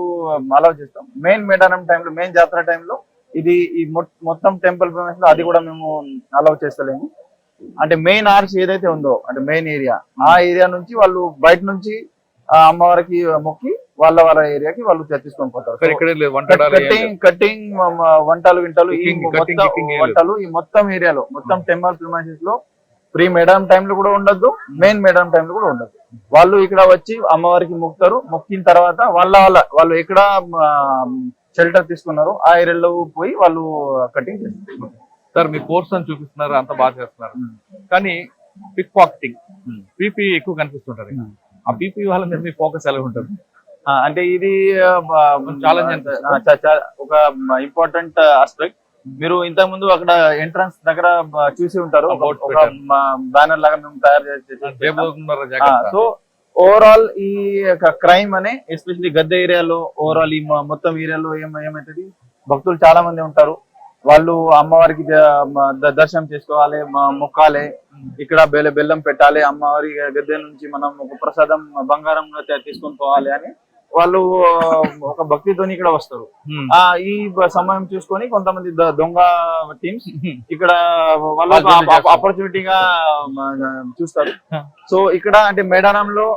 అలౌ చేస్తాం. మెయిన్ మేడారం టైంలో మెయిన్ జాతర టైంలో ఇది ఈ మొత్తం టెంపుల్ ప్రిమైస్ లో అది కూడా మేము అలౌ చేస్తలేము. అంటే మెయిన్ ఆర్చ్ ఏదైతే ఉందో అంటే మెయిన్ ఏరియా ఆ ఏరియా నుంచి వాళ్ళు బయట నుంచి అమ్మవారికి మొక్కి వాళ్ళ ఏరియాకి వాళ్ళు తీసుకొని పోతారు. కటింగ్ వంటలు వింటలు ఈ వంటలు ఈ మొత్తం ఏరియాలో మొత్తం టెంపుల్ ప్రిమైసెస్ లో ప్రీ మేడారం టైంలో కూడా ఉండదు, మెయిన్ మేడారం టైంలో కూడా ఉండదు. వాళ్ళు ఇక్కడ వచ్చి అమ్మవారికి మొక్కుతారు. మొక్కిన తర్వాత వాళ్ళు ఎక్కడ షెల్టర్ తీసుకున్నారు ఆ ఏరియాలో పోయి వాళ్ళు కటింగ్ చేస్తారు. సార్ మీ కోర్స్ అని చూపిస్తున్నారు, అంత బాగా చేస్తున్నారు, కానీ పిక్ పాకెటింగ్ పీపీ ఎక్కువ కనిపిస్తుంటారు. ఆ పీపీ వాళ్ళ మీద మీ ఫోకస్ ఎలా ఉంటుంది? అంటే ఇది ఛాలెంజ్ ఒక ఇంపార్టెంట్ ఆస్పెక్ట్. మీరు ఇంతకు ముందు అక్కడ ఎంట్రన్స్ దగ్గర చూసి ఉంటారు ఒక బ్యానర్ లాగా మేము తయారు చేసి. సో ఓవరాల్ ఈ క్రైమ్ అనే ఎస్పెషల్లీ గద్దె ఏరియాలో ఓవరాల్ ఈ మొత్తం ఏరియాలో ఏమైతుంది భక్తులు చాలా మంది ఉంటారు. వాళ్ళు అమ్మవారికి దర్శనం చేసుకోవాలి, మొక్కాలి, ఇక్కడ బెల్లం పెట్టాలి, అమ్మవారి గద్దె నుంచి మనం ఒక ప్రసాదం బంగారంగా తీసుకొని పోవాలి అని వాళ్ళు ఒక భక్తితోని ఇక్కడ వస్తారు. ఈ సమయం చూసుకొని కొంతమంది దొంగ టీమ్స్ ఇక్కడ వాళ్ళు ఆపర్చునిటీగా చూస్తారు. సో ఇక్కడ అంటే మేడారంలో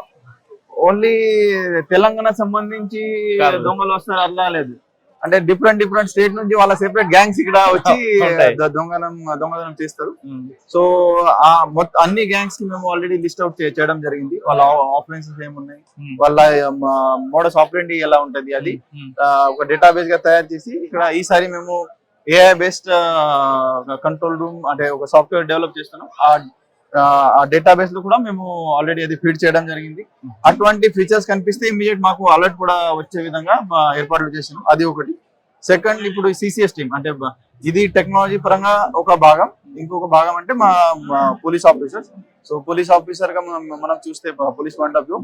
ఓన్లీ తెలంగాణ సంబంధించి దొంగలు వస్తారు అట్లా లేదు. అంటే డిఫరెంట్ స్టేట్ నుంచి వాళ్ళ సెపరేట్ గ్యాంగ్స్ ఇక్కడ వచ్చి దొంగతనం చేస్తారు. సో ఆ అన్ని గ్యాంగ్స్ కి మేము ఆల్రెడీ లిస్ట్ అవుట్ చేయడం జరిగింది. వాళ్ళ ఆపరేషన్స్ ఏమున్నాయి, వాళ్ళ మోడస్ ఆపరేండి ఎలా ఉంటది అది ఒక డేటాబేస్ గా తయారు చేసి ఇక్కడ ఈసారి మేము ఏఐ బేస్డ్ కంట్రోల్ రూమ్ అంటే ఒక సాఫ్ట్వేర్ డెవలప్ చేస్తున్నాం. ఆ డేటాబేస్ లో కూడా మేము ఆల్రెడీ అది ఫీడ్ చేయడం జరిగింది. అటువంటి ఫీచర్స్ కనిపిస్తే ఇమీడియట్ మాకు అలర్ట్ కూడా వచ్చే విధంగా ఏర్పాట్లు చేసాం. అది ఒకటి. సెకండ్, ఇప్పుడు సిసిఎస్ టీమ్ అంటే ఇది టెక్నాలజీ పరంగా ఒక భాగం. ఇంకొక భాగం అంటే మా police officers. So police officer గా మనం చూస్తే police point of view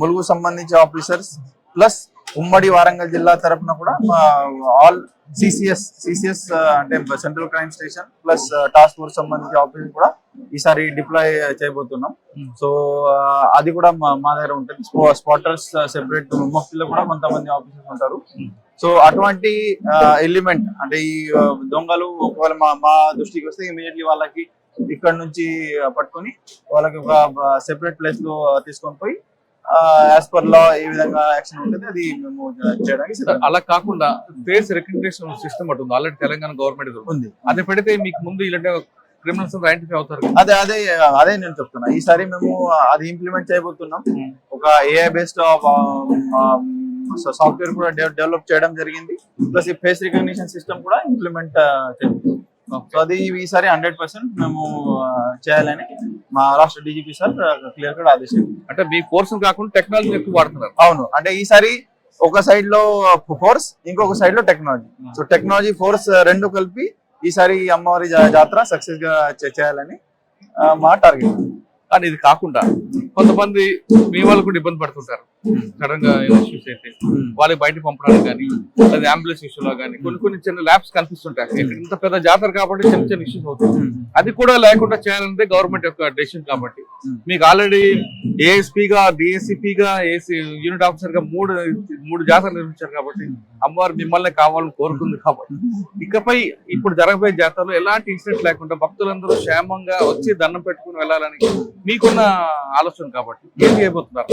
Mulugu సంబంధించి ఆఫీసర్స్ ప్లస్ ఉమ్మడి వారంగల్ జిల్లా తరఫున కూడా ఆల్ సిసిఎస్ అంటే central crime station plus task force సంబంధించి ఆఫీసర్ కూడా ఈసారి డిప్లాయ్ చేయబోతున్నాం. సో అది కూడా మా దగ్గర ఉంటుంది. స్పాటర్స్ సెపరేట్ ముఫ్తీలో కూడా కొంతమంది ఆఫీసర్స్ ఉంటారు. సో అటువంటి ఎలిమెంట్ అంటే ఈ దొంగలు ఒకవేళ మా దృష్టికి వస్తే ఇమీడియట్లీ వాళ్ళకి ఇక్కడ నుంచి పట్టుకొని వాళ్ళకి ఒక సెపరేట్ ప్లేస్ లో తీసుకొని పోయి యాజ్ పర్ లా ఏ విధంగా యాక్షన్ ఉంటుంది అది మేము చేయడానికి. అలా కాకుండా ఫేస్ రికగ్నిషన్ సిస్టమ్ ఉంటుంది ఆల్రెడీ తెలంగాణ గవర్నమెంట్ ఉంది, అది పెడితే మీకు ముందు ఇలాంటి క్రిమినల్స్ ఐడెంటిఫై అవుతారు. అదే నేను చెప్తున్నా. ఈసారి మేము అది ఇంప్లిమెంట్ చేయబోతున్నాం. ఒక ఏఐ బేస్డ్ సాఫ్ట్వేర్ కూడా డెవలప్ చేయడం జరిగింది. ప్లస్ ఈ ఫేస్ రికగ్నిషన్ సిస్టమ్ కూడా ఇంప్లిమెంట్ చేయబోతున్నాం. సో అది ఈసారి 100% మేము చేయాలని మా రాష్ట్ర డీజీపీ సార్ క్లియర్ గా ఆదేశం. అంటే మీ ఫోర్స్ కాకుండా టెక్నాలజీ ఎక్కువ వాడుతున్నారు. అవును, అంటే ఈసారి ఒక సైడ్ లో ఫోర్స్, ఇంకొక సైడ్ లో టెక్నాలజీ. సో టెక్నాలజీ ఫోర్స్ రెండు కలిపి ఈసారి అమ్మవారి జాతర సక్సెస్ గా చేయాలని మా టార్గెట్. కానీ ఇది కాకుండా కొంతమంది మీ వాళ్ళు కూడా ఇబ్బంది పడుతుంటారు. సడన్ గా ఇష్యూస్ అయితే వాళ్ళకి బయటకు పంపడానికి కానీ లేదా అంబులెన్స్ విషయంలో కానీ కొన్ని చిన్న ల్యాబ్స్ కనిపిస్తుంటాయి. ఇంత పెద్ద జాతర కాబట్టి చిన్న ఇష్యూస్ అవుతాయి. అది కూడా లేకుండా చేయాలంటే గవర్నమెంట్ యొక్క డెసిషన్ కాబట్టి మీకు ఆల్రెడీ ఏఎస్పీగా, డిఎస్సిపిగా, యూనిట్ ఆఫీసర్ గా మూడు జాతరలు నిర్మించారు కాబట్టి అమ్మవారు మిమ్మల్ని కావాలని కోరుకుంది కాబట్టి ఇకపై ఇప్పుడు జరగబోయే జాతరలో ఎలాంటి ఇన్సిడెంట్ లేకుండా భక్తులందరూ క్షేమంగా వచ్చి దండం పెట్టుకుని వెళ్ళాలని మీకున్న ఆలోచన కాబట్టి ఏం చేయబోతున్నారు?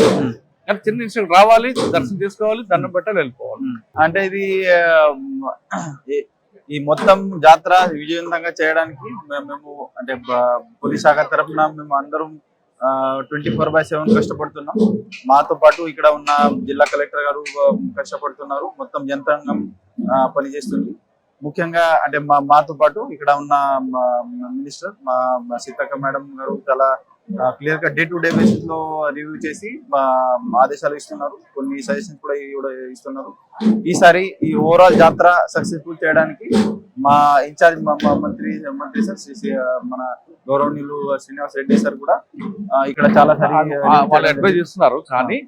కానీ చిన్న ఇన్సిడెంట్ రావాలి, దర్శనం చేసుకోవాలి, దండం పెట్టాలి, వెళ్ళిపోవాలి. అంటే ఇది ఈ మొత్తం జాతర విజయవంతంగా చేయడానికి మేము అంటే పోలీస్ శాఖ తరఫున మేము అందరం 24/7 కష్టపడుతున్నాం. మాతో పాటు ఇక్కడ ఉన్న జిల్లా కలెక్టర్ గారు కష్టపడుతున్నారు. మొత్తం యంత్రాంగం పనిచేస్తుంది. ముఖ్యంగా అంటే మాతో పాటు ఇక్కడ ఉన్న మినిస్టర్ మా సీతక్క మేడం గారు చాలా క్లియర్ గా డే టు డే బేసిస్ లో రివ్యూ చేసి ఆదేశాలు ఇస్తున్నారు. కొన్ని సజెషన్స్ కూడా ఇస్తున్నారు. ఈసారి ఈ ఓవరాల్ జాతర సక్సెస్ఫుల్ చేయడానికి మా ఇన్ఛార్జ్ మంత్రి సార్ మన గౌరవనీయులు శ్రీనివాస్ రెడ్డి సార్ కూడా ఇక్కడ చాలా వాళ్ళు అడ్వైజ్ చేస్తున్నారు. కానీ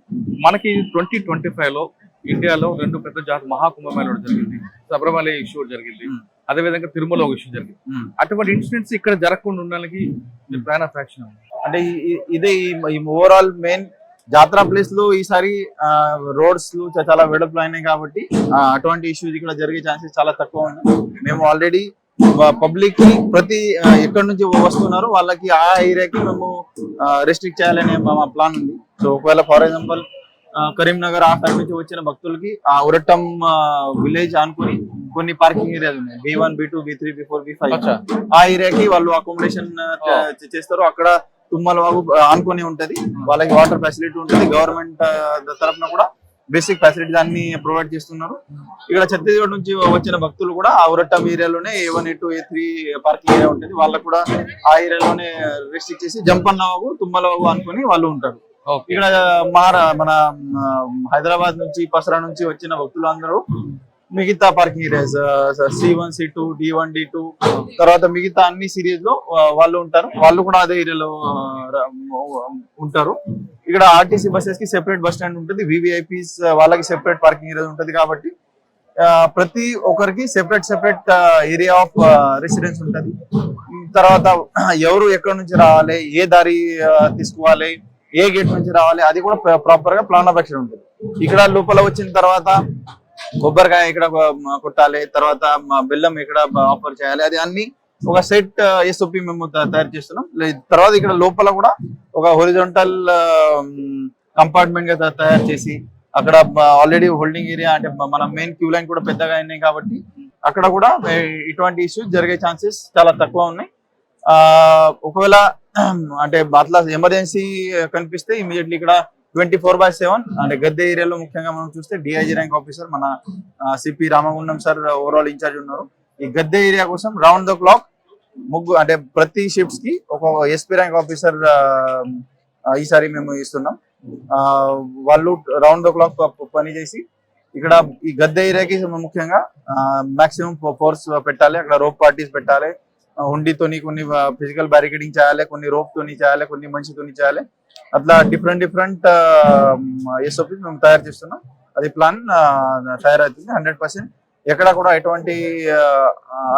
మనకి 2025 లో ఇండియాలో 2 పెద్ద జాతర మహాకుంభమేళ జరిగింది, శబరిమల ఇష్యూ జరిగింది, అదేవిధంగా తిరుమల ఒక ఇష్యూ జరిగింది. అటువంటి ఇన్సిడెంట్స్ ఇక్కడ జరగకుండా ఉండడానికి ప్లాన్ ఆఫ్ యాక్షన్ అంటే ఇదే ఈ ఓవరాల్ మెయిన్ జాతర ప్లేస్ లో ఈసారి రోడ్స్ చాలా వెడల్పులు అయినాయి కాబట్టి అటువంటి ఇష్యూస్ ఇక్కడ జరిగే ఛాన్సెస్ చాలా తక్కువ ఉన్నాయి. మేము ఆల్రెడీ పబ్లిక్ కి ప్రతి ఎక్కడి నుంచి వస్తున్నారు వాళ్ళకి ఆ ఏరియాకి మేము రెస్ట్రిక్ట్ చేయాలనే మా ప్లాన్ ఉంది. సో ఒకవేళ ఫర్ ఎగ్జాంపుల్ కరీంనగర్ ఆ సైడ్ నుంచి వచ్చిన భక్తులకి ఆ ఉరట్టం విలేజ్ అనుకుని కొన్ని పార్కింగ్ ఏరియాలు ఉన్నాయి, B1, B2, B3, B4, B5. ఆ ఏరియాకి వాళ్ళు అకామిడేషన్ చేస్తారు. అక్కడ తుమ్మల వాగు ఆనుకొని ఉంటది, వాళ్ళకి వాటర్ ఫెసిలిటీ ఉంటుంది. గవర్నమెంట్ తరఫున కూడా బేసిక్ ఫెసిలిటీస్ అన్ని ప్రొవైడ్ చేస్తున్నారు. ఇక్కడ ఛత్తీస్గఢ్ నుంచి వచ్చిన భక్తులు కూడా ఆ ఉరట్టం ఏరియాలోనే A1, A2, A3 parking area ఉంటుంది. వాళ్ళకు కూడా ఆ ఏరియాలోనే రెస్ట్రిక్ట్ చేసి జంపన్న వాగు, తుమ్మల వాగు అనుకుని వాళ్ళు ఉంటారు. ఇక్కడ మన హైదరాబాద్ నుంచి, పసరా నుంచి వచ్చిన భక్తులు అందరూ మిగతా parking areas C1, C2, D1, D2 తర్వాత మిగతా అన్ని సిరీస్ లో వాళ్ళు ఉంటారు. వాళ్ళు కూడా అదే ఏరియాలో ఉంటారు. ఇక్కడ ఆర్టీసీ బస్సెస్ కి సెపరేట్ బస్ స్టాండ్ ఉంటుంది, VVIPs వాళ్ళకి సెపరేట్ పార్కింగ్ ఏరియా ఉంటుంది. కాబట్టి ప్రతి ఒక్కరికి సెపరేట్ ఏరియా ఆఫ్ రెసిడెన్స్ ఉంటుంది. తర్వాత ఎవరు ఎక్కడి నుంచి రావాలి, ఏ దారి తీసుకోవాలి, ఏ గేట్ నుంచి రావాలి, అది కూడా ప్రాపర్ గా ప్లాన్ ఆఫ్ యాక్షన్ ఉంటుంది. ఇక్కడ లోపల వచ్చిన తర్వాత కొబ్బరికాయ ఇక్కడ కొట్టాలి, తర్వాత బెల్లం ఇక్కడ ఆఫర్ చేయాలి, అది అన్ని ఒక సెట్ SOP మేము తయారు చేస్తున్నాం. తర్వాత ఇక్కడ లోపల కూడా ఒక హొరిజాంటల్ కంపార్ట్మెంట్ గా తయారు చేసి అక్కడ ఆల్రెడీ హోల్డింగ్ ఏరియా అంటే మన మెయిన్ క్యూ లైన్ కూడా పెద్దగా అయినాయి కాబట్టి అక్కడ కూడా ఇటువంటి ఇష్యూస్ జరిగే ఛాన్సెస్ చాలా తక్కువ ఉన్నాయి. ఒకవేళ అంటే అట్లా ఎమర్జెన్సీ కనిపిస్తే ఇమీడియట్లీ ఇక్కడ 24/7 అంటే గద్దె ఏరియాలో ముఖ్యంగా మనం చూస్తే DIG ర్యాంక్ ఆఫీసర్ మన CP Ramagundam sir overall incharge ఉన్నారు. ఈ గద్దె ఏరియా కోసం రౌండ్ ద క్లాక్ అంటే ప్రతి షిఫ్ట్స్ కి ఒక SP ర్యాంక్ ఆఫీసర్ ఈసారి మేము ఇస్తున్నాం. వాళ్ళు రౌండ్ ద క్లాక్ పని చేసి ఇక్కడ ఈ గద్దె ఏరియాకి ముఖ్యంగా మాక్సిమం ఫోర్స్ పెట్టాలి. అక్కడ రోప్ పార్టీస్ పెట్టాలి, హుండీతోని కొన్ని ఫిజికల్ బ్యారికేడింగ్ చేయాలి, కొన్ని రోప్ తోని చేయాలి, కొన్ని మనిషితోని చేయాలి. అట్లా డిఫరెంట్ SOPs మేము తయారు చేస్తున్నాం. అది ప్లాన్ తయారవుతుంది. 100% ఎక్కడ కూడా ఎటువంటి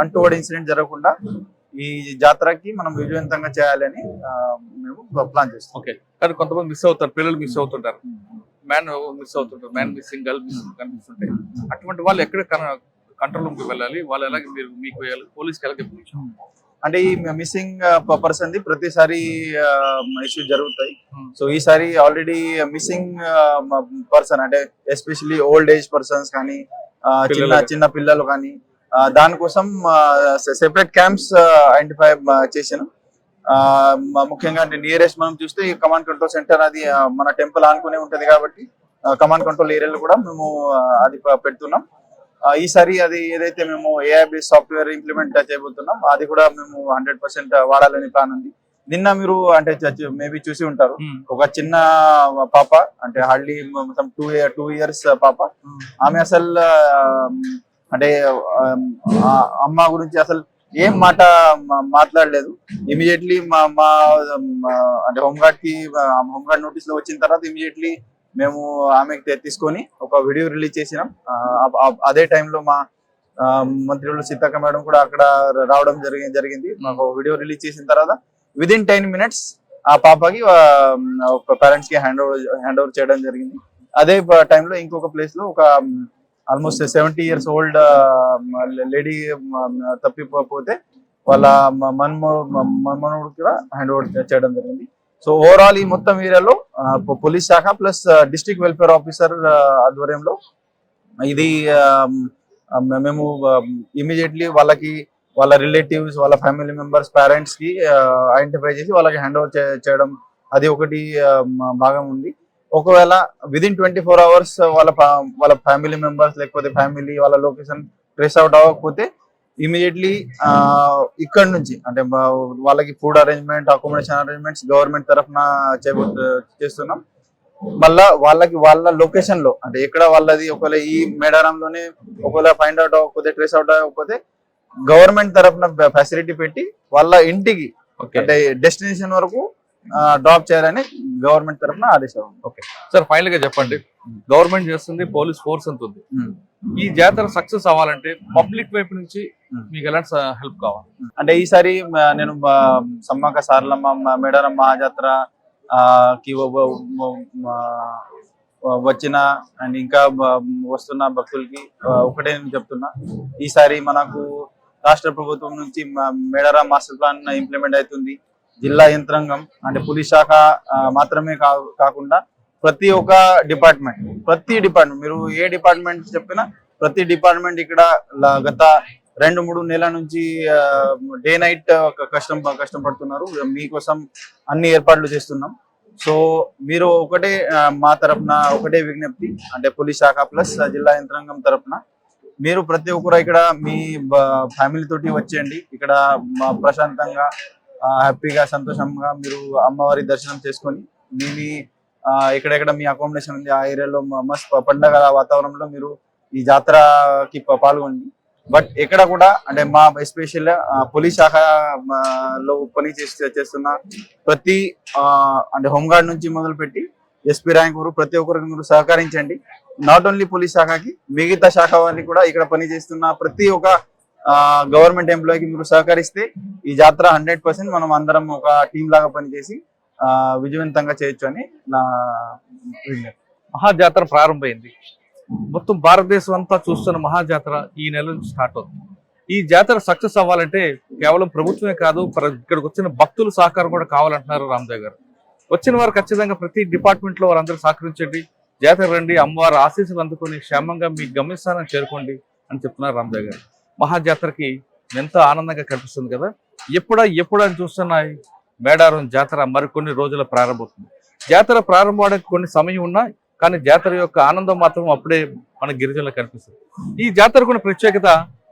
అన్‌టువర్డ్ ఇన్సిడెంట్ జరగకుండా ఈ జాతరకి మనం విజయవంతంగా చేయాలని మేము ప్లాన్ చేస్తాం. ఓకే, కానీ కొంతమంది మిస్ అవుతారు, పిల్లలు మిస్ అవుతుంటారు, మ్యాన్ మిస్ అవుతుంటారు, మ్యాన్ మిస్సింగ్, గర్ల్ మిస్సింగ్ కనిపిస్తుంటాయి. అటువంటి వాళ్ళు ఎక్కడ కంట్రోల్ రూమ్కి వెళ్ళాలి, వాళ్ళు ఎలాగ మీకు పోలీస్కి ఎలా చెప్పించాం? అంటే ఈ మిస్సింగ్ పర్సన్ ది ప్రతిసారి ఇష్యూ జరుగుతాయి. సో ఈసారి ఆల్రెడీ మిస్సింగ్ పర్సన్ అంటే ఎస్పెషల్లీ ఓల్డ్ ఏజ్ పర్సన్స్ కానీ చిన్న పిల్లలు కానీ దానికోసం సెపరేట్ క్యాంప్స్ ఐడెంటిఫై చేసాను. ముఖ్యంగా అంటే నియరెస్ట్ మనం చూస్తే ఈ కమాండ్ కంట్రోల్ సెంటర్ అది మన టెంపుల్ ఆనుకునే ఉంటది కాబట్టి కమాండ్ కంట్రోల్ ఏరియాలో కూడా మేము అది పెడుతున్నాం. ఈసారి అది ఏదైతే మేము AI బేస్ సాఫ్ట్వేర్ ఇంప్లిమెంట్ చేయబోతున్నాం అది కూడా మేము 100% వాడాలని ప్లాన్ ఉంది. నిన్న మీరు అంటే మేబీ చూసి ఉంటారు, ఒక చిన్న పాప అంటే హార్డ్లీ మొత్తం 2 years పాప, ఆమె అసలు అంటే అమ్మ గురించి అసలు ఏం మాట్లాడలేదు. ఇమీడియట్లీ మా అంటే హోంగార్డ్ నోటీస్ లో వచ్చిన తర్వాత ఇమీడియట్లీ మేము ఆమెకి తీసుకొని ఒక వీడియో రిలీజ్ చేసినాం. అదే టైంలో మా మంత్రులు సీతక్క మేడం కూడా అక్కడ రావడం జరిగింది. మాకు వీడియో రిలీజ్ చేసిన తర్వాత విదిన్ 10 minutes ఆ పాపకి ఒక పేరెంట్స్ కి హ్యాండ్ ఓవర్ చేయడం జరిగింది. అదే టైంలో ఇంకొక ప్లేస్ లో ఒక ఆల్మోస్ట్ 70 years ఓల్డ్ లేడీ తప్పిపోతే వాళ్ళ మన్మనుడు కూడా హ్యాండ్ ఓవర్ చేయడం జరిగింది. సో ఓవరాల్ ఈ మొత్తం ఏరియాలో పోలీస్ శాఖ ప్లస్ డిస్ట్రిక్ట్ వెల్ఫేర్ ఆఫీసర్ ఆధ్వర్యంలో ఇది మేము ఇమీడియట్లీ వాళ్ళ రిలేటివ్స్, వాళ్ళ ఫ్యామిలీ మెంబర్స్, పేరెంట్స్ కి ఐడెంటిఫై చేసి వాళ్ళకి హ్యాండ్ ఓవర్ చేయడం అది ఒకటి భాగం ఉంది. ఒకవేళ విదిన్ 24 hours వాళ్ళ ఫ్యామిలీ మెంబర్స్ లేకపోతే ఫ్యామిలీ వాళ్ళ లొకేషన్ ట్రేస్ అవుట్ అవ్వకపోతే ఇమీడియట్లీ ఇక్కడ నుంచి అంటే వాళ్ళకి food arrangement, accommodation arrangements government తరఫున చేస్తున్నాం. మళ్ళా వాళ్ళ లొకేషన్ లో అంటే ఎక్కడ వాళ్ళది ఒకవేళ ఈ మేడారంలోనే ఒకవేళ ఫైండ్ అవుట్ అవ్వకపోతే ట్రేస్ అవుట్ అవ్వకపోతే గవర్నమెంట్ తరఫున ఫెసిలిటీ పెట్టి వాళ్ళ ఇంటికి అంటే డెస్టినేషన్ వరకు డ్రాప్ చేయాలని గవర్నమెంట్ తరఫున ఆదేశం. ఓకే సార్, ఫైనల్ గా చెప్పండి, గవర్నమెంట్ చేస్తుంది, పోలీస్ ఫోర్స్ అంత ఉంది, ఈ జాతర సక్సెస్ అవ్వాలంటే పబ్లిక్ వైపు నుంచి మీకు ఎలాంటి హెల్ప్ కావాలి? అంటే ఈసారి నేను సమ్మక్క సారలమ్మ మేడారం మహాజాతర కి వచ్చిన అండ్ ఇంకా వస్తున్న భక్తులకి ఒకటే నేను చెప్తున్నా, ఈసారి మనకు రాష్ట్ర ప్రభుత్వం నుంచి మేడారం మాస్టర్ ప్లాన్ ఇంప్లిమెంట్ అవుతుంది. జిల్లా యంత్రాంగం అంటే పోలీస్ శాఖ మాత్రమే కాకుండా ప్రతి ఒక్క డిపార్ట్మెంట్ మీరు ఏ డిపార్ట్మెంట్ చెప్పినా ప్రతి డిపార్ట్మెంట్ ఇక్కడ గత 2-3 నెలల నుంచి డే నైట్ కష్టపడుతున్నారు. మీకోసం అన్ని ఏర్పాట్లు చేస్తున్నాం. సో మీరు ఒకటే మా తరఫున ఒకటే విజ్ఞప్తి అంటే పోలీస్ శాఖ ప్లస్ జిల్లా యంత్రాంగం తరఫున మీరు ప్రతి ఒక్కరు ఇక్కడ మీ ఫ్యామిలీ తోటి వచ్చేయండి. ఇక్కడ ప్రశాంతంగా హ్యాపీగా సంతోషంగా మీరు అమ్మవారి దర్శనం చేసుకొని మీ ఎక్కడెక్కడ మీ అకామిడేషన్ ఉంది ఆ ఏరియాలో మస్త్ పండగ వాతావరణంలో మీరు ఈ జాతరకి పాల్గొండి. బట్ ఎక్కడ కూడా అంటే మా ఎస్పెషల్ పోలీస్ శాఖలో పని చేస్తున్న ప్రతి అంటే హోంగార్డ్ నుంచి మొదలుపెట్టి ఎస్పీ ర్యాంక్ వరకు ప్రతి ఒక్కరికి మీరు సహకరించండి. నాట్ ఓన్లీ పోలీస్ శాఖకి మిగతా శాఖ వారిని కూడా ఇక్కడ పనిచేస్తున్న ప్రతి ఒక్క గవర్నమెంట్ ఎంప్లాయీకి మీరు సహకరిస్తే ఈ జాతర 100% మనం అందరం ఒక టీం లాగా పనిచేసి విజయవంతంగా చేయొచ్చు అని నా విజ్ఞప్తి. మహాజాతర ప్రారంభమైంది, మొత్తం భారతదేశం అంతా చూస్తున్న మహాజాతర ఈ నెల నుంచి స్టార్ట్ అవుతుంది. ఈ జాతర సక్సెస్ అవ్వాలంటే కేవలం ప్రభుత్వమే కాదు, ఇక్కడికి వచ్చిన భక్తుల సహకారం కూడా కావాలంటున్నారు రామదేవ్ గారు. వచ్చిన వారు ఖచ్చితంగా ప్రతి డిపార్ట్మెంట్ లో వారందరూ సహకరించండి, జాతర రండి, అమ్మవారి ఆశీస్సులు అందుకొని క్షేమంగా మీ గమ్యస్థానం చేరుకోండి అని చెప్తున్నారు రామదేవ్ గారు. మహాజాతరకి ఎంతో ఆనందంగా కనిపిస్తుంది కదా. ఎప్పుడా అని చూస్తున్నాయి మేడారం జాతర మరికొన్ని రోజుల ప్రారంభమవుతుంది. జాతర ప్రారంభమవడానికి కొన్ని సమయం ఉన్నా కానీ జాతర యొక్క ఆనందం మాత్రం అప్పుడే మన గిరిజనులకు కనిపిస్తుంది. ఈ జాతరకున్న ప్రత్యేకత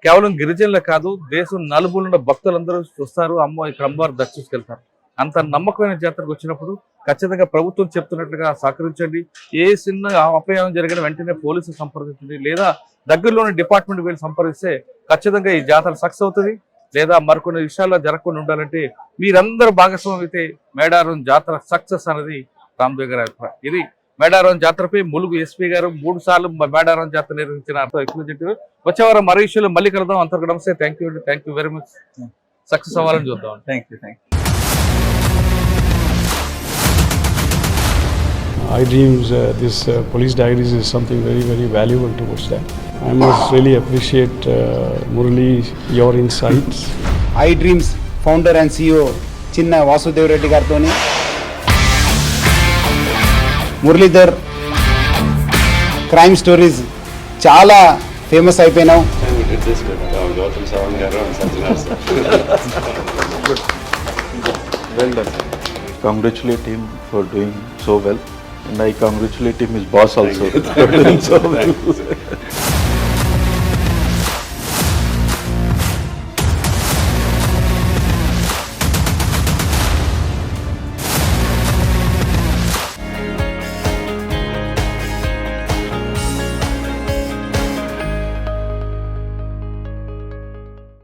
కేవలం గిరిజనులే కాదు, దేశం నలుమూలల భక్తులందరూ చూస్తారు, ఇక్కడ అమ్మవారు దర్శించుకెళ్తారు. అంత నమ్మకమైన జాతరకు వచ్చినప్పుడు ఖచ్చితంగా ప్రభుత్వం చెప్తున్నట్లుగా సహకరించండి. ఏ చిన్న అపయాయం జరిగిన వెంటనే పోలీసులు సంప్రదించండి, లేదా దగ్గరలోని డిపార్ట్మెంట్ వెళ్ళి సంప్రదిస్తే ఖచ్చితంగా ఈ జాతర సక్సెస్ అవుతుంది. లేదా మరికొన్ని విషయాల్లో జరగకుండా ఉండాలంటే మీరందరూ భాగస్వామ్యం అయితే మేడారం జాతర సక్సెస్ అనేది రామదేవ్ గారి అభిప్రాయం. ఇది మేడారం జాతరపై ములుగు ఎస్పీ గారు 3 సార్లు మేడారం జాతర నిర్వహించిన ఎక్స్ప్లెయిన్. వచ్చేవారం మరో విషయంలో మళ్ళీ కలుద్దాం. అంతవరకు నమస్తే. Thank you very much. Success అవ్వాలని చూద్దాం. Thank you. iDreams, this police diaries is something very, very valuable towards that. I must really appreciate Murali, your insights. iDreams founder and CEO చిన్న వాసుదేవ్ రెడ్డి గారితోని మురళీధర్ క్రైమ్ స్టోరీస్ చాలా famous అయిపోయినావు. Well done. Congratulate him for doing so well. And I congratulate him, his boss also. For doing so well.